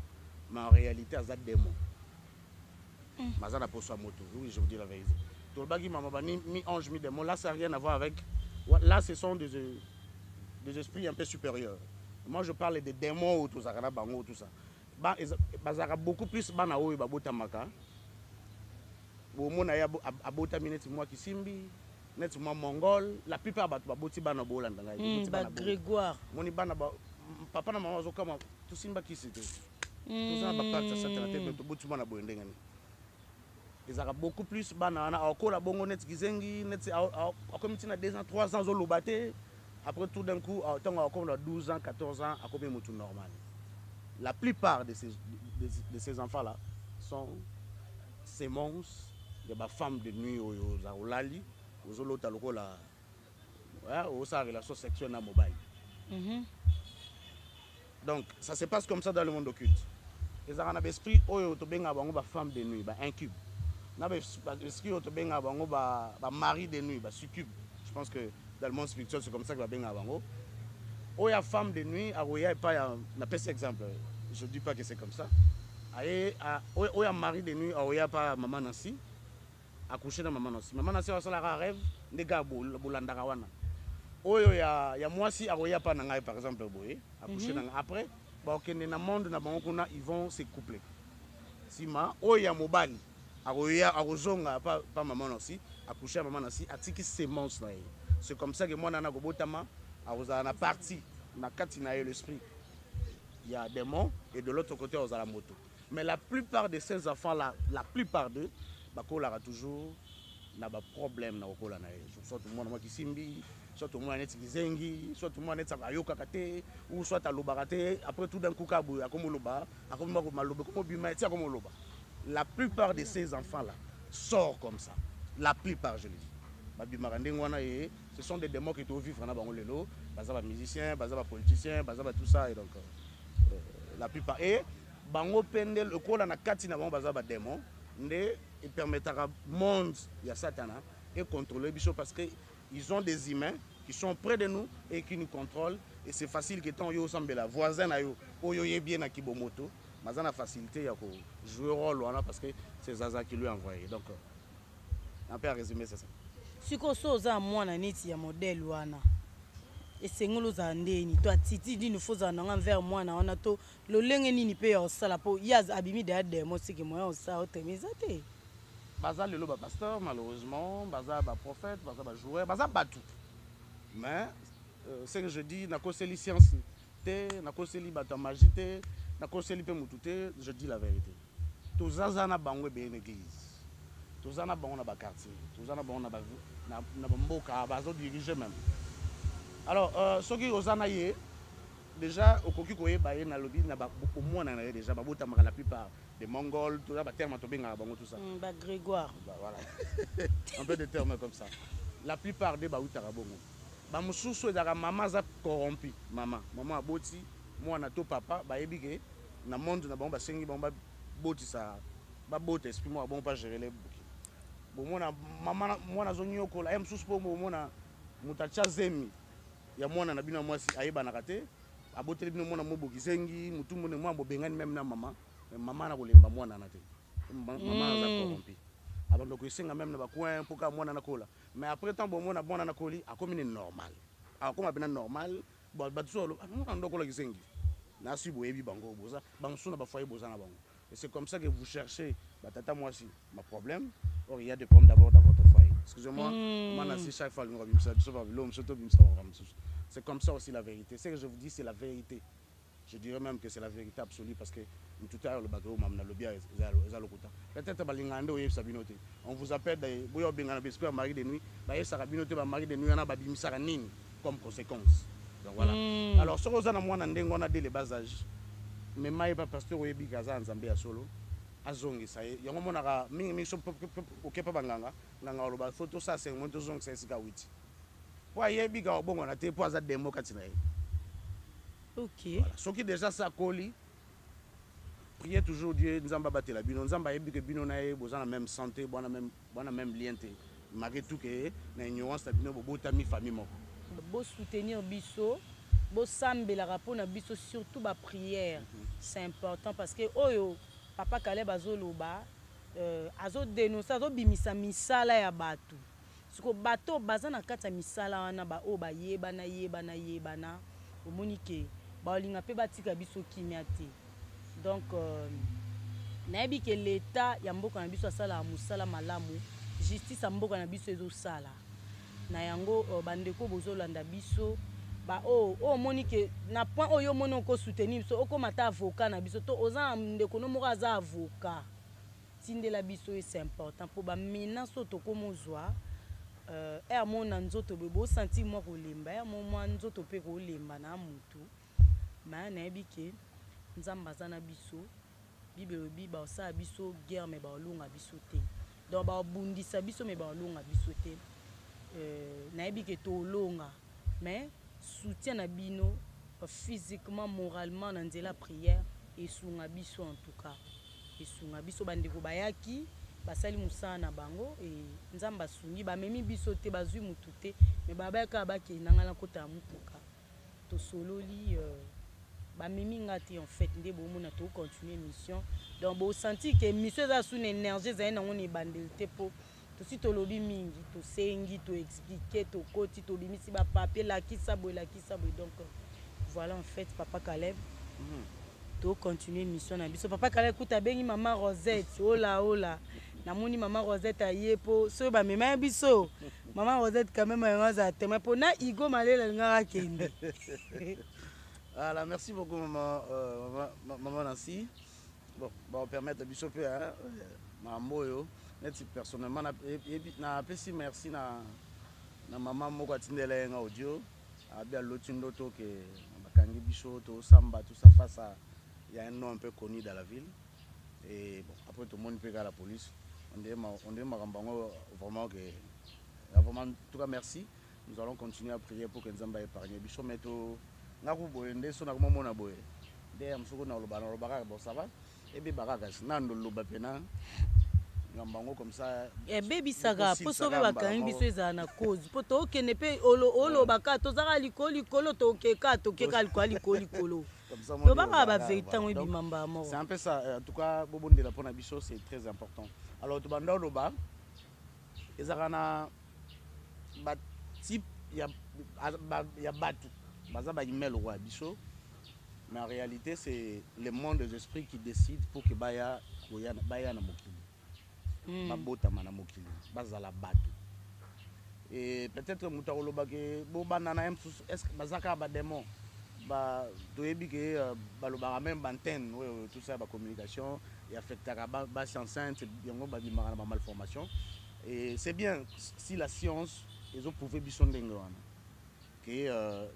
mais en réalité aza démon baza na poso ya moto. Oui, je vous dis la vérité tolobaki mama bani mi ange mi démon là ça n'a rien à voir avec là ce sont des esprits un peu supérieurs. Moi je parle des démons ou tout ça kana bango tout ça bazaka beaucoup plus bana oyo babotamaka bomona ya abotami neti mwa kisimbi neti mwa mongol la plupart bato baboti bana bolanda ngai ba Grégoire moni bana papa na mama azokama tosimba kisi te tozana baparte ya satana te toboti mwana boye ndenge nini ezalaka beaucoup plus bana wana akola bongo neti kizengi neti akomi ntina 2 ans 3 ans ozoloba te après tout d'un coup ntango akomi na 12 ans 14 ans akomi motu normal. La plupart de ces enfants là sont ces monstres de ba femmes de nuit aux olali aux olota lokola aux sa relation sexuelle na mobile. Donc ça se passe comme ça dans le monde occulte. Les arana esprit oyo to benga bango ba femme de nuit ba incube. Na ba esprit oyo to benga bango ba mari de nuit ba succube. Je pense que dans le monde spirituel c'est comme ça que ba benga bango. Oya femme de nuit aroya pas na pèse exemple. Je dis pas que c'est comme ça. Oya mari de nuit aroya pas maman Nancy. Accoucher na maman Nancy. Maman Nancy wasala rêve ndega bolandaka wana. Oyo ya mwasi aroya pas na ngai par exemple boye. Accoucher na après ba okende na monde na bango kuna ils vont se coupler. Sima oya mobali aroya arozonga pas maman Nancy. Accoucher maman Nancy atiki sémence na ye. C'est comme ça que moi nana gobotama a na partie na kati na l'esprit. Il y a des démons et de l'autre côté on a la moto. Mais la plupart de ces enfants là, la plupart d'eux bakola a toujours na ba problème na okola na soit tout le monde qui simbi, soit tout le monde net kizengi, soit tout le monde net ayoka kate ou soit alobaka te après tout d'un coup kabu akomoloba, akomako maloba comme bima ti akomoloba. La plupart de ces enfants là sortent comme ça. La plupart je le dis. Ce sont des démons qui doivent vivre dans le lelo, bazaba musiciens, bazaba politiciens, bazaba tout ça et donc la plupart et bango pende le kola na kati na bango bazaba démons ne et permettra monde ya satana et contrôler biso parce que ils ont des humains qui sont près de nous et qui nous contrôlent et c'est facile que tant yo sambela voisin na yo oyo yebie na kibomoto mazana facilité ya ko jouer rôle wana parce que c'est Zaza qui lui a envoyé donc un peu à résumer c'est ça. sikoso oza mwana neti ya modèle wana esengolo za ndeni to atiti dinu foza nanga vers mwana wana to lolenge nini pe ya osala po yaz abimi de demo siki moya osa otemeza te baza lelo ba pasteur malheureusement baza ba prophète baza ba joueur baza batu mais ce que je dis na koseli science te na koseli bata magie te na koseli pe mutu te je dis la vérité tozaza na bango be église tozana bango na ba quartier tozana bango na ba na mboka bazo diriger même. Alors soki ozana ye déjà okoki koyeba ye na lobi na ba omona na ye déjà babota maka la plupart des mongols tout ça ba terme to benga bango tout ça ba Grégoire voilà un peu de termes comme ça la plupart des ba utaka bongo ba mususu ezaka mama za corrompu mama aboti mwana to papa ba yebike na monde na bango ba sengi bango ba botisa ba bota esprit mo bon pas gérer les bomona mama mwana zonyokola em susu po bomona mutacha zemi ya mwana na bino mwasi ayeba na kate aboteli bino mwana moboki zengi mutu mone mwa bobengani même na mama mama na kolemba mwana na te mama za corrompi abando ko isenga même na ba coin pour ka mwana na kola mais après temps bomona mwana na koli akomi normal akoma bina normal ba batsolo mwana ndoko la kisengi na si boyebi bango boza bamsuna ba foyer boza na bango Et c'est comme ça que vous cherchez, bah, tata, moi aussi, ma problème. Or, il y a des problèmes d'abord dans votre foyer. Excusez-moi, chaque fois, c'est comme ça aussi la vérité. Ce que je vous dis, c'est la vérité. Je dirais même que c'est la vérité absolue parce que tout à l'heure, le bateau, peut-être on vous appelle, mari de nuit, mari de nuit, comme conséquence. Donc voilà. Alors, ce qu'on a moi, on a des bas âges. Mais moi, pas pasteur, oui, Gaza, en Zambie, à solo. Azongi, ça y est. Il y a un moment où mingi so ok pas banganga, nganga loba photo ça c'est mon tozong c'est sika witi. Wa yebi ga bongo na te po za demo katina. OK. Voilà. Ce qui déjà ça coli. Priez toujours Dieu, nzamba batela bino, nzamba yebi que bino na ye bozana même santé, bona même lienté. Malgré tout que na ignorance ta bino bobota mi famille moko. Bo soutenir biso, bo sambela rapport na biso surtout ba prière. C'est important parce que oyo papa Caleb azoloba azo dénoncer azo bimisa misala ya batu. Siko bato baza na kati ya misala wana ba o ba yebana omoni ke ba olinga pe batika biso kimia te. Donc nayebi ke l'état ya mboka na biso asala musala malamu, justice ya mboka na biso ezo sala. Na yango bandeko bozolanda biso ba o moni ke na point oyo moni ko soutenir biso oko mata avocat na biso to oza ndeko no moko aza avocat tindela biso c'est important pour ba menace to ko mozwa amona nzoto bebo senti mo ko lemba mo nzoto pe ko lemba na mutu ma na ebike nzamba zana biso bibelo biba osa biso guerre me ba olunga biso te donc ba bundisa biso me ba olunga biso te nayebi ke tolonga mais soutien na bino physiquement moralement na nzela prière esunga biso en tout cas esunga biso bandeko bayaki basali musana na bango et nzamba sungi bamemi biso te bazwi mutu te mais babaka bakendanga na kota ya mutuka tosololi bamemi ngati en fait nde bomona to continuer mission donc bo senti que mission eza sous énergie ezali nango na ebandeli te po tosi tolobi mingi tosengi to expliquer to koti to bimisi ba papier lakisa boy donc voilà en fait papa Caleb to continuer mission na biso papa Caleb kuta bengi maman Rosette ola namoni maman Rosette ayepo so ba mema biso maman Rosette quand même ngaza témoin pour na Igo Malela ngara kende. Voilà, merci beaucoup maman Nancy. Bon, on permettre biso peu hein mamoyo. Personnellement, na pesi merci na maman moko atindela nga audio abia lotindo to ke bakangi biso to samba tout ça face à il y a un nom un peu connu dans la ville et bon après tout le monde peut à la police on dit makambango vraiment que vraiment en tout cas merci nous allons continuer à prier pour que Nzamba épargne biso meto ngaku boye ndeso na komo mona boye de amsuko na lobaka bon ça va et bi baraka nando loba pena comme ça baby saga po so be bakangi biso eza na cause po to okene pe olo baka to zaka likolo to keka likolo to baka ba vérité ngo bimamba mort c'est un peu ça en tout cas bobondela pona biso c'est très important alors to banda loba ezaka na ba type ya batu baza ba email wa biso mais en réalité c'est le monde des esprits qui décide pour que baya na mokili babota mana mokili bazala bato et peut-être mutakoloba ke bobana na est-ce que bazaka ba démon ba toyebi ke balobaka même bantenne tout ça ba communication et affectera ba enceinte yango ba bimaka na malformation et c'est bien si la science ils ont prouvé biso ndenge wana que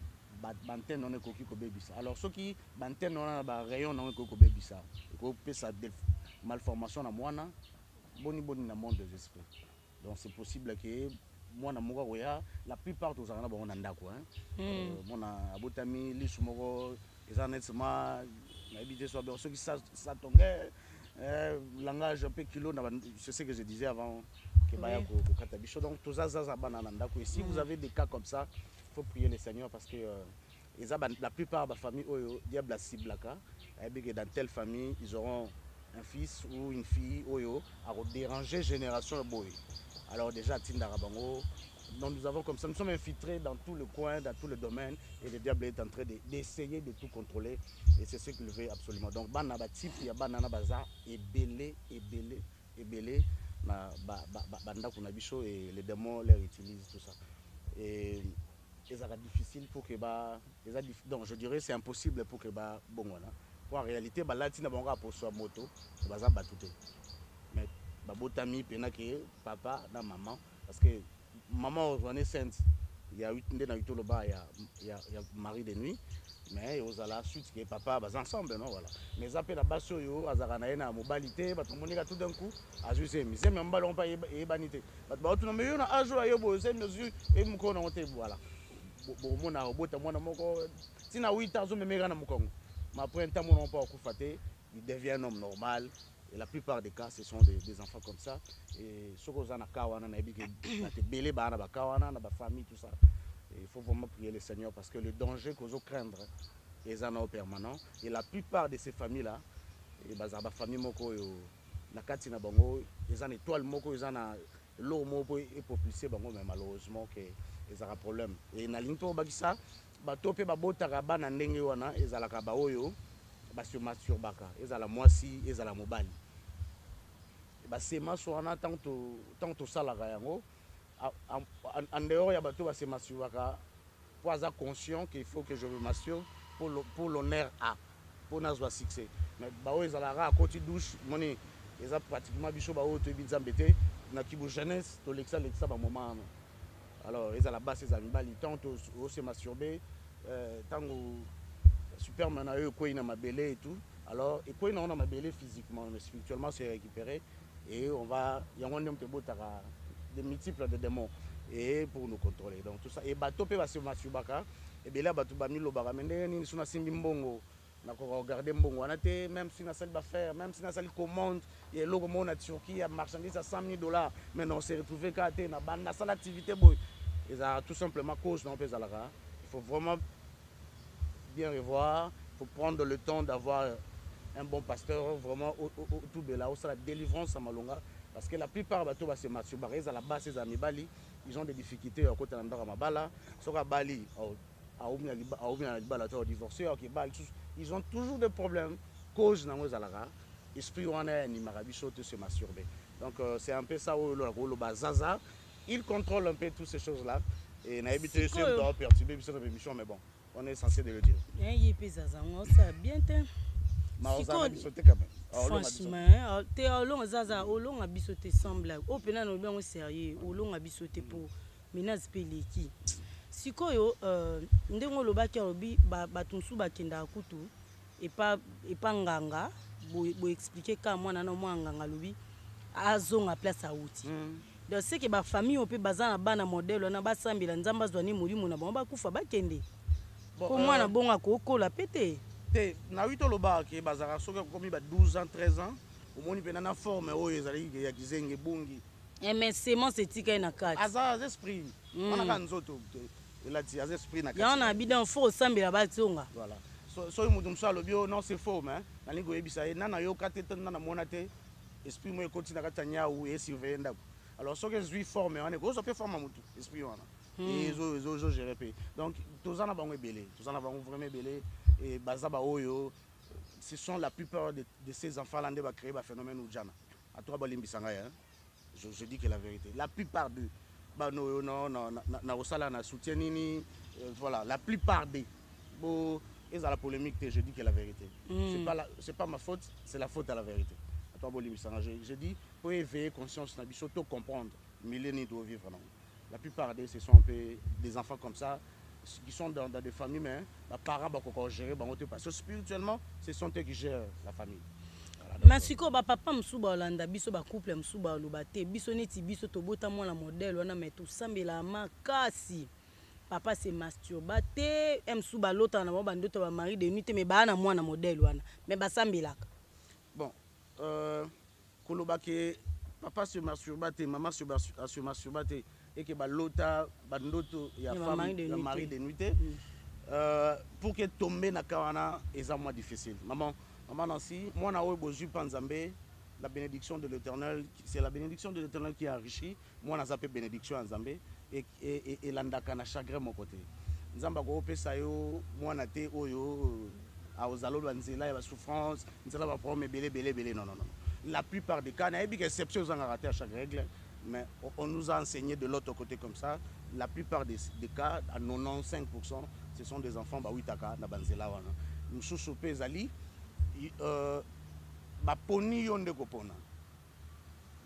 bantenne on ekoki ko bebisa alors soki bantenne on a ba rayon on ekoki ko bebisa ko pesa malformation na mwana boni na monde des esprits donc c'est possible que moi na moko koya la plupart tous ana bon ndako hein mona abotami lisu moko ezanetsema na habité soit bien ceux qui ça tombait langage un peu kilo c'est ce que je disais avant que baya ko katabicho donc tous ça bana ndako et si vous avez des cas comme ça il faut prier le Seigneur parce que la plupart de la famille oyo diable ciblaka que dans telle famille ils auront un fils ou une fille oyo a déranger génération boy alors déjà tindara bango Donc nous avons comme ça, nous sommes infiltrés dans tout le coin, dans tout le domaine, et le diable est en train d'essayer de tout contrôler, et c'est ce qu'il veut absolument. Donc banana type, il y a banana baza, et belé, banda kunabicho, et les démons les utilisent tout ça. Et ça difficile pour que donc je dirais c'est impossible pour que bon voilà. Pour en réalité là tina bonga pour soi moto, baza batute. Mais botami pena que papa na maman parce que maman on est sainte. Il y a 8 ndé na 8 loba il y a mari de nuit mais aux ala suite que papa bas ensemble non voilà. Mais après la basso yo azaka na na mobilité ba tomonika tout d'un coup a juste mise même ballon pas e banité. Ba tout no me yo na ajo yo bo c'est mesure et mu ko na on te voilà. Bon na robota mwana moko tina 8 ans me mega na mukongo. Mais après un temps mon pas okufaté, il devient un homme normal. Et la plupart des cas, ce sont des enfants comme ça. Et ce qu'on a na kawana na ebi que belé ba na ba kawana na ba famille tout ça. Il faut vraiment prier le Seigneur parce que le danger qu'on doit craindre est en permanent. Et la plupart de ces familles là, et ba famille moko yo na kati na bango, ils en étoile moko ils en a l'eau moko est propulsé bango mais malheureusement que ils ont un problème. Et na linto bakisa ba topé ba botaka bana ndenge wana ezalaka ba oyo ba se masturbaka ezala mwasi ezala mobali. Ba sema soana tant salaka yango en dehors ya bato ba se masturbaka pour avoir conscient qu'il faut que je me masturbe pour l'honneur à pour n'avoir succès. Mais ba oyo ezalaka à côté douche moni eza pratiquement biso ba oyo to bizambete na kibu jeunesse to lexa ba moment. Alors ils à la base ces animaux tant au se masturber tant au superman a eu quoi il a ma belé et tout. Alors et quoi il a ma belé physiquement mais spirituellement c'est récupéré et on va il y a un homme de multiples de démons et pour nous contrôler donc tout ça et bateau peut va se masturbaka et bien là bateau ba milo bara mais ni suna simbi mbongo na ko regarder mbongo on a été même si na salle d'affaires même si na salle commande il y a logo mon Turquie à marchandise à $100 000 mais non c'est retrouvé qu'à na banda salle activité boy et ça tout simplement cause non pèse à la il faut vraiment bien revoir il faut prendre le temps d'avoir un bon pasteur vraiment tout de là où ça la délivrance à Malonga parce que la plupart bateau va se masturber à la base ces amis Bali ils ont des difficultés à côté d'Andara Mabala sur Bali divorcé ils ont toujours des problèmes cause dans les alara esprit on a ni marabicho de se masturber donc c'est un peu ça où le bazaza il contrôle un peu toutes ces choses là et n'a habité sur doit perturber sur l'émission mais bon on est censé de le dire il peut ça bien franchement te olonga zaza olonga biso te semblable opena no bien sérieux olonga biso te pour menace peleki sikoyo ndenge olobaki alobi bato mosusu bakendaka kutu epa nganga bo expliquer ka mwana na mwa nganga alobi azonga place auti donc c'est que bafamille oyo mpe baza na bana modele wana basambela nzambe azwani molimo na bango bakufa bakende po mwana bongo akokola mpe te te na 8 loba ke bazaka soki komi ba 12 ans 13 ans omoni pena na forme oyo ezali ya kizenge bungi mais semence etika na kati aza esprit on a nzoto elati aza esprit na kati ya na bidon fo osambela batonga voilà so mutu mosu alobi non c'est faux mais nalingi koyebisa ye nana yoka te nana mona te esprit mo ekoti na kati ya nyau esurveille ndako alors soki ezwi forme wana ekozo mpe forme mutu esprit wana ezo gérer mpe donc toza na bango ebele toza na bango vraiment ebele et bazaba oyo ce sont la plupart de ces enfants là nde ba créer ba phénomène ujana à toi balimbisanga hein je dis que la vérité la plupart de no na osala na soutien nini voilà la plupart des bo ils à la polémique je dis que la vérité c'est pas ma faute c'est la faute à la vérité à toi balimbisanga je dis pour éveiller conscience na biso to comprendre millénaires doivent vivre non la plupart de ce sont un peu des enfants comme ça qui sont dans des familles, mais les parents vont gérer parce que spirituellement, ce sont eux qui gèrent la famille. Masiko ba papa msuba olanda biso ba couple msuba olobate biso neti biso tobota mwana modèle wana mais tout sambela makasi papa se masturbate msuba lota na ba ndoto ba mari de nuit mais ba na mwana modèle wana mais ba sambelaka bon kolobake papa se masturbate maman se masturbate et que balota bandoto ya femme ya mari de nuit pour que tomber na kawana est moins difficile maman Nancy moi na oyo panzambe la bénédiction de l'Éternel c'est la bénédiction de l'Éternel qui enrichit moi na zappé bénédiction en Zambé et landaka na chagrin mon côté. Nzamba ko pesa yo mwana te oyo a ozalo banzela ya souffrance, nzela ba problème belé non. La plupart des cas, il y a des exceptions aux raté à chaque règle, mais on nous a enseigné de l'autre côté comme ça. La plupart des cas, à 95%, ce sont des enfants bah oui taka na banzela wana. Nous sous-soupé zali ba poni yonde ko pona.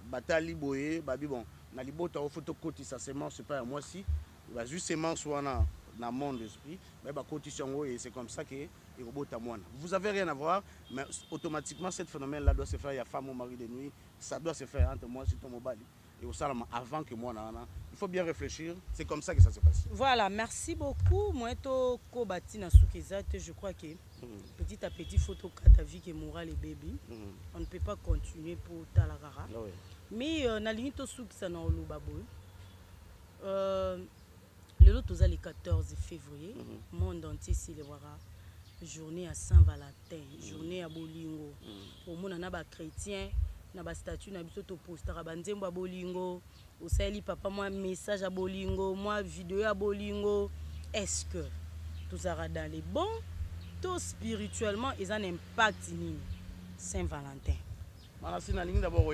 Batali boye babi bon na libota au photocopie ça semence c'est pas à moi si va juste semence wana na monde esprit mais ba cotition et c'est comme ça que vous avez rien à voir mais automatiquement ce phénomène là doit se faire il y a femme ou mari de nuit ça doit se faire entre moi si ton mobile et au salama avant que moi il faut bien réfléchir c'est comme ça que ça se passe. Voilà, merci beaucoup moi to ko bati na soukezate je crois que petit à petit photo ta vie que moral et bébé on ne peut pas continuer pour talagara mais na ligne to soukisa na oluba boy le lot le 14 février monde entier célébrera journée à Saint-Valentin, journée à Bolingo. Pour moi, on a des chrétiens, on a des statues, on a des posters, on a des Bolingo. Au Sahel, papa, moi, message à Bolingo, moi, vidéo à Bolingo. Est-ce que tout ça va dans les bons, tout spirituellement, ils ont un impact Saint-Valentin? Je suis d'abord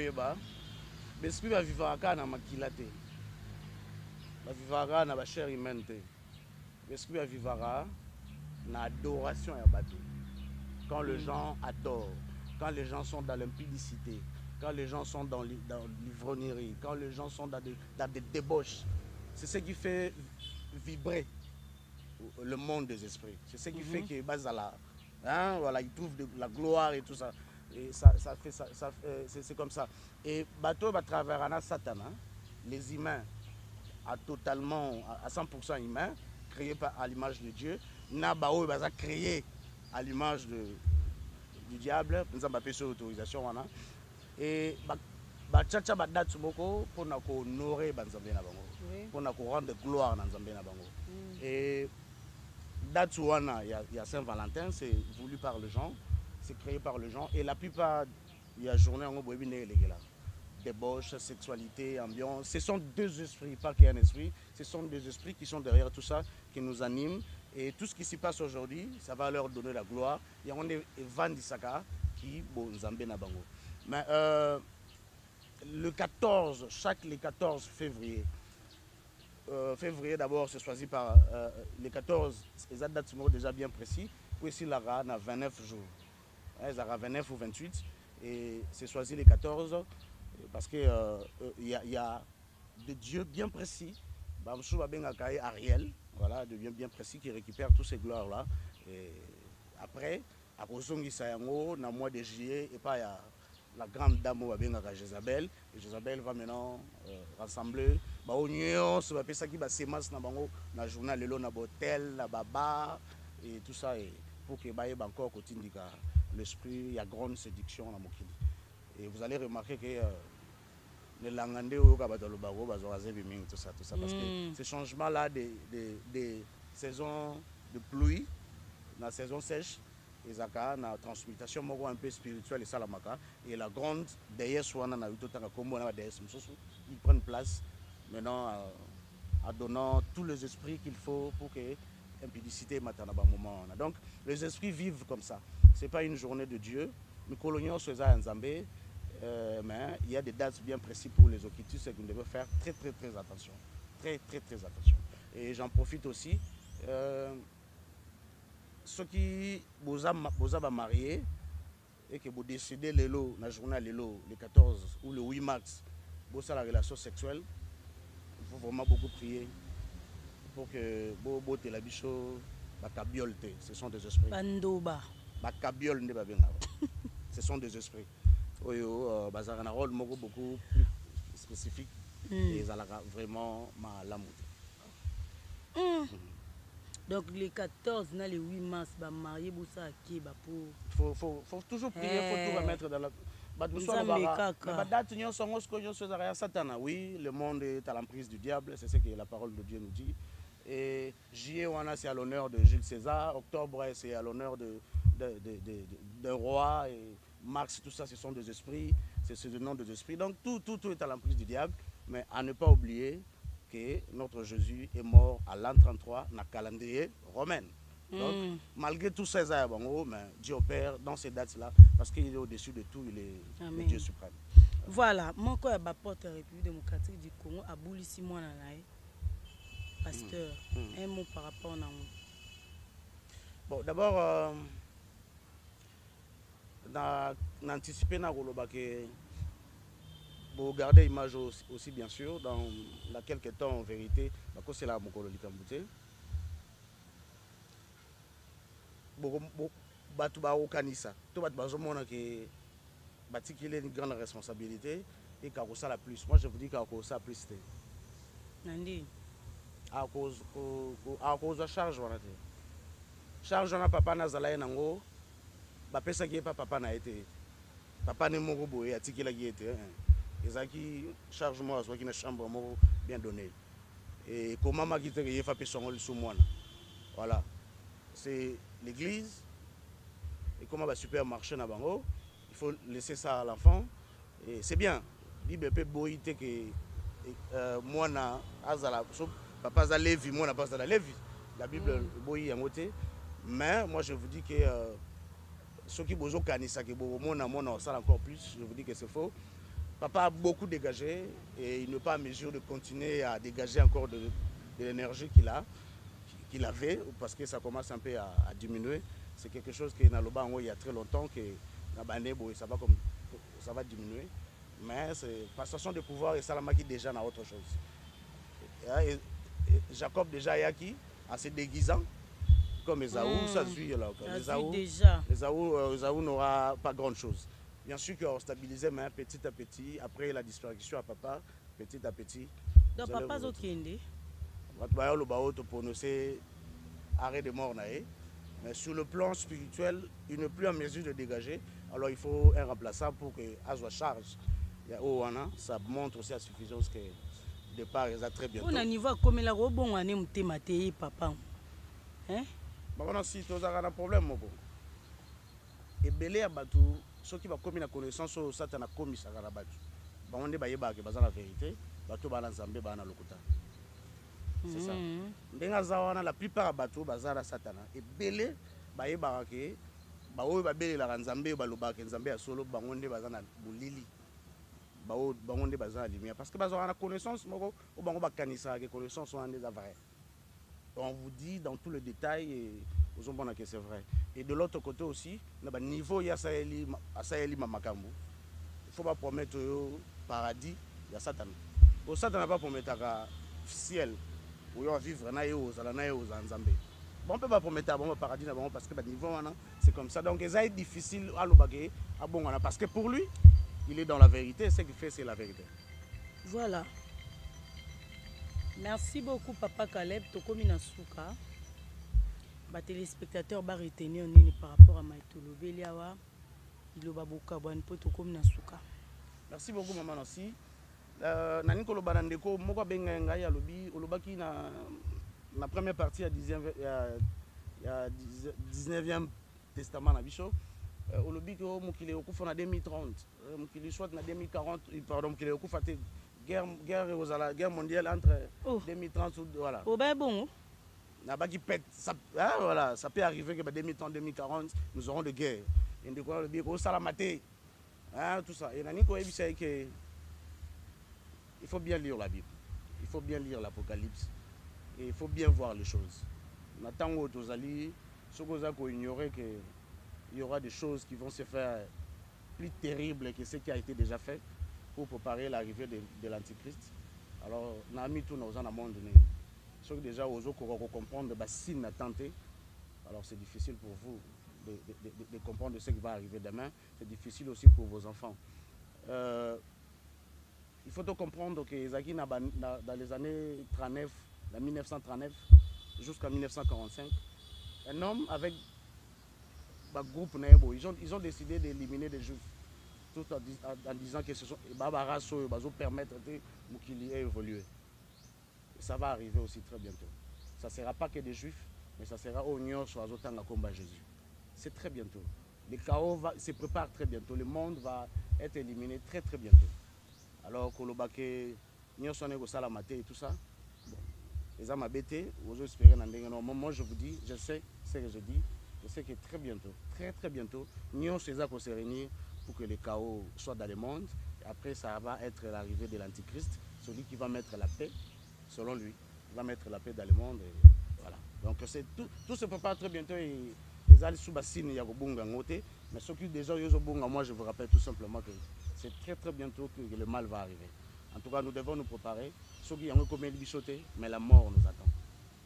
l'esprit va vivre à na makilate. Va vivre à na chair humaine. L'esprit va vivre à l'adoration et abattu. Quand les gens adorent, quand les gens sont dans l'impudicité, quand les gens sont dans l'ivrognerie, quand les gens sont dans des débauches, c'est ce qui fait vibrer le monde des esprits. C'est ce qui fait que Bazala, hein, voilà, ils trouvent de la gloire et tout ça. Et ça fait ça, c'est comme ça. Et bateau à travers un Satan, hein, les humains, à 100% humains, créés à l'image de Dieu. Nabao va créé à l'image du diable. Nous avons fait autorisation. Et tchatcha date pour honorer Banzambé na bango, pour rendre gloire à Nzambé na bango. Et date il y a Saint-Valentin, c'est voulu par les gens, c'est créé par les gens. Et la plupart, il y a journée en gros débauche, sexualité, ambiance. Ce sont deux esprits, pas qu'un esprit. Ce sont deux esprits qui sont derrière tout ça, qui nous animent. Et tout ce qui se passe aujourd'hui, ça va leur donner la gloire. Il y a des Van Dissaka qui bon Zambé na bango. Mais le 14, les 14 février, février d'abord c'est choisi par les 14, les dates sont déjà bien précis. Puis ici là, on a 29 jours. Ils ont 29 ou 28. Et c'est choisi les 14 parce qu'il y a des dieux bien précis. Ariel, voilà, de bien précis qui récupère toutes ces gloires-là. Et après, à Kosongi Sayango, dans le mois de juillet, et pas la grande dame à Jézabel. Et Jézabel va maintenant rassembler. Ça va ça qui va s'émasser dans le journal, le hôtel, la baba, et tout ça. Et pour que y ait encore l'esprit, il y a grande séduction dans Mokili. Et vous allez remarquer que les Langandais au Kabatolobago, tout ça. Parce que ces changements-là des saisons de pluie, dans la saison sèche, et Zaka, dans la transmutation un peu spirituelle et salamaka, et la grande déesse, ils prennent place maintenant en donnant tous les esprits qu'il faut pour que l'impudicité matana moment. Donc les esprits vivent comme ça. Ce n'est pas une journée de Dieu. Nous colonions ce Nzambé. Mais il y a des dates bien précises pour les occultistes et que nous devons faire très attention. Très attention. Et j'en profite aussi. Ceux qui vous mariés et que vous décidez la journée le 14 ou le 8 mars, vous avez la relation sexuelle, il faut vraiment beaucoup prier pour que vous la bicho, ce sont des esprits. Bandoba. Ce sont des esprits. Bazar un rôle beaucoup plus spécifique et ça a vraiment mal Donc les 14 les 8 mars marié pour faut toujours prier, faut tout remettre dans la oui, le monde est à l'emprise du diable, c'est ce que la parole de Dieu nous dit. Et juillet c'est à l'honneur de Jules César, octobre c'est à l'honneur d'un roi, et mars tout ça ce sont des esprits, c'est le nom des esprits. Donc tout est à l'emprise du diable, mais à ne pas oublier que notre Jésus est mort à l'an 33 dans le calendrier romain. Donc, malgré tout ça, mais Dieu opère dans ces dates-là parce qu'il est au-dessus de tout, il est le Dieu suprême. Voilà, moi, quand je porte la République démocratique du Congo, à Boulissi, moi, pasteur, un mot par rapport à moi. Bon, d'abord, d'anticiper pour garder l'image aussi, bien sûr, dans quelques temps, en vérité, c'est là mon colonel Kambouté. Batu ba okanisa to batu bazomona ke batikile une grande responsabilité et kakosa la plus. Moi je vous dis kakosa plus te nandi a cause charge wana te charge wana papa nazala nango bapesa ki pa papa na été papa ne moko boye atikila ki été ezaki charge moi soit qui na chambre moko bien donné et comment ma ki te ye fa pesa ngol sou mwana voilà. C'est l'église et comment va supermarché na bango, il faut laisser ça à l'enfant et c'est bien. Bible peut boiter que moi na azala papa za levi moi na pas za levi. La Bible boyi en côté mais moi je vous dis que ceux qui bozo kanisa que moi na ça encore plus, je vous dis que c'est faux. Papa a beaucoup dégagé et il n'est pas en mesure de continuer à dégager encore de l'énergie qu'il avait, parce que ça commence un peu à diminuer. C'est quelque chose qui est dans le bas il y a très longtemps, que ça va diminuer. Mais c'est passation de pouvoir et Salama qui déjà dans autre chose. Et Jacob déjà Yaki, en se déguisant, comme Esaü, ça suit là. Esaü n'aura pas grand chose. Bien sûr qu'on stabilisait, mais petit à petit, après la disparition à papa, petit à petit. Donc papa Zokende pour nous c'est arrêt de mort mais sur le plan spirituel il n'est plus en mesure de dégager, alors il faut un remplaçant pour que Azwa charge ça montre aussi la suffisance que départ est très bientôt. On a niveau comme la robon ané mtématé papa hein bon si tu as un problème moko et belé abatu ceux qui va comme la connaissance sur ça na commis ça na batu ba on ba yeba que bazana la vérité batu ba na nzambe ba na lokuta. C'est ça. La plupart des bateaux bazara satana et belé baye barake ba oyo ba bele la nzambe ba lobaka nzambe ya solo bangonde bazana bolili ba o bangonde bazana lumière parce que bazara na connaissance moko o bango ba kanisa que connaissance on des vrai. On vous dit dans tout le détail et vous en bonne que c'est vrai. Et de l'autre côté aussi na ba niveau ya saeli mamakambu. Il faut pas promettre paradis ya satana. Au satana pas promettre ciel où on vivre na yo zala na yo nzambe. Bon peut pas promettre bon paradis na bon parce que ba niveau c'est comme ça, donc c'est difficile à l'obagé à bon parce que pour lui il est dans la vérité, ce qu'il fait c'est la vérité. Voilà. Merci beaucoup papa Caleb tokomi na suka. Ba téléspectateurs ba retenir nini par rapport à Maïtolo Beliawa iloba boka bon po tokomi na suka. Merci beaucoup maman aussi. Nani koloba na ndeko moko benga ngai alobi olobaki na première partie ya 19e testament na biso olobi ko mokili okufa na 2030 mokili soit na 2040 pardon mokili okufa te guerre mondiale entre 2030 voilà. Oh ben bon. Na baki pète ça voilà, ça peut arriver que 2030 2040 nous aurons de guerre. Et ndeko olobi ko salamate tout ça et nani ko ebisa que il faut bien lire la Bible, il faut bien lire l'Apocalypse et il faut bien voir les choses. On attend aux alliés, ce qu'on a ignorer qu'il y aura des choses qui vont se faire plus terribles que ce qui a été déjà fait pour préparer l'arrivée de l'Antichrist. Alors, on a mis tout dans un monde donné. Ce que déjà aux autres comprendre, si on a tenté, alors c'est difficile pour vous de comprendre ce qui va arriver demain. C'est difficile aussi pour vos enfants. Il faut comprendre que dans les années 39, 1939 jusqu'à 1945, un homme avec un groupe, ils ont décidé d'éliminer des juifs, tout en disant que ce sont les barbares qui vont permettre qu'il ait évolué. Et ça va arriver aussi très bientôt. Ça ne sera pas que des juifs, mais ça sera au Nord sur la combat Jésus. C'est très bientôt. Le chaos se prépare très bientôt. Le monde va être éliminé très très bientôt. Alors, Kolobake, Nyosone Salamate et tout ça, Les âmes abêtées, vous espérez moi je vous dis, je sais ce que je dis, je sais que très bientôt, nous sommes se réunir pour que le chaos soit dans le monde. Et après, ça va être l'arrivée de l'Antichrist, celui qui va mettre la paix, selon lui, il va mettre la paix dans le monde. Et voilà. Donc tout se prépare très bientôt. Et les alliés sous bassine, il y a Bunga Ngote. Mais ceux qui déjà ont Bunga, moi je vous rappelle tout simplement que c'est très bientôt que le mal va arriver. En tout cas, nous devons nous préparer. Ceux qui ont commis le bichoté, mais la mort nous attend.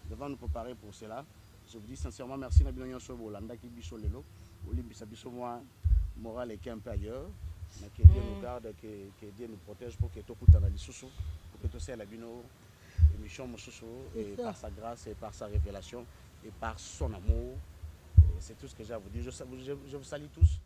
Nous devons nous préparer pour cela. Je vous dis sincèrement merci à Nabino Sobo, Landa qui bichot lelo. Olympia bichot moi, moral est un peu ailleurs. Mais que Dieu nous garde, que Dieu nous protège pour que tout le monde soit pour que tout soit la bino émission et par sa grâce et par sa révélation et par son amour. C'est tout ce que j'ai à vous dire. Je vous salue tous.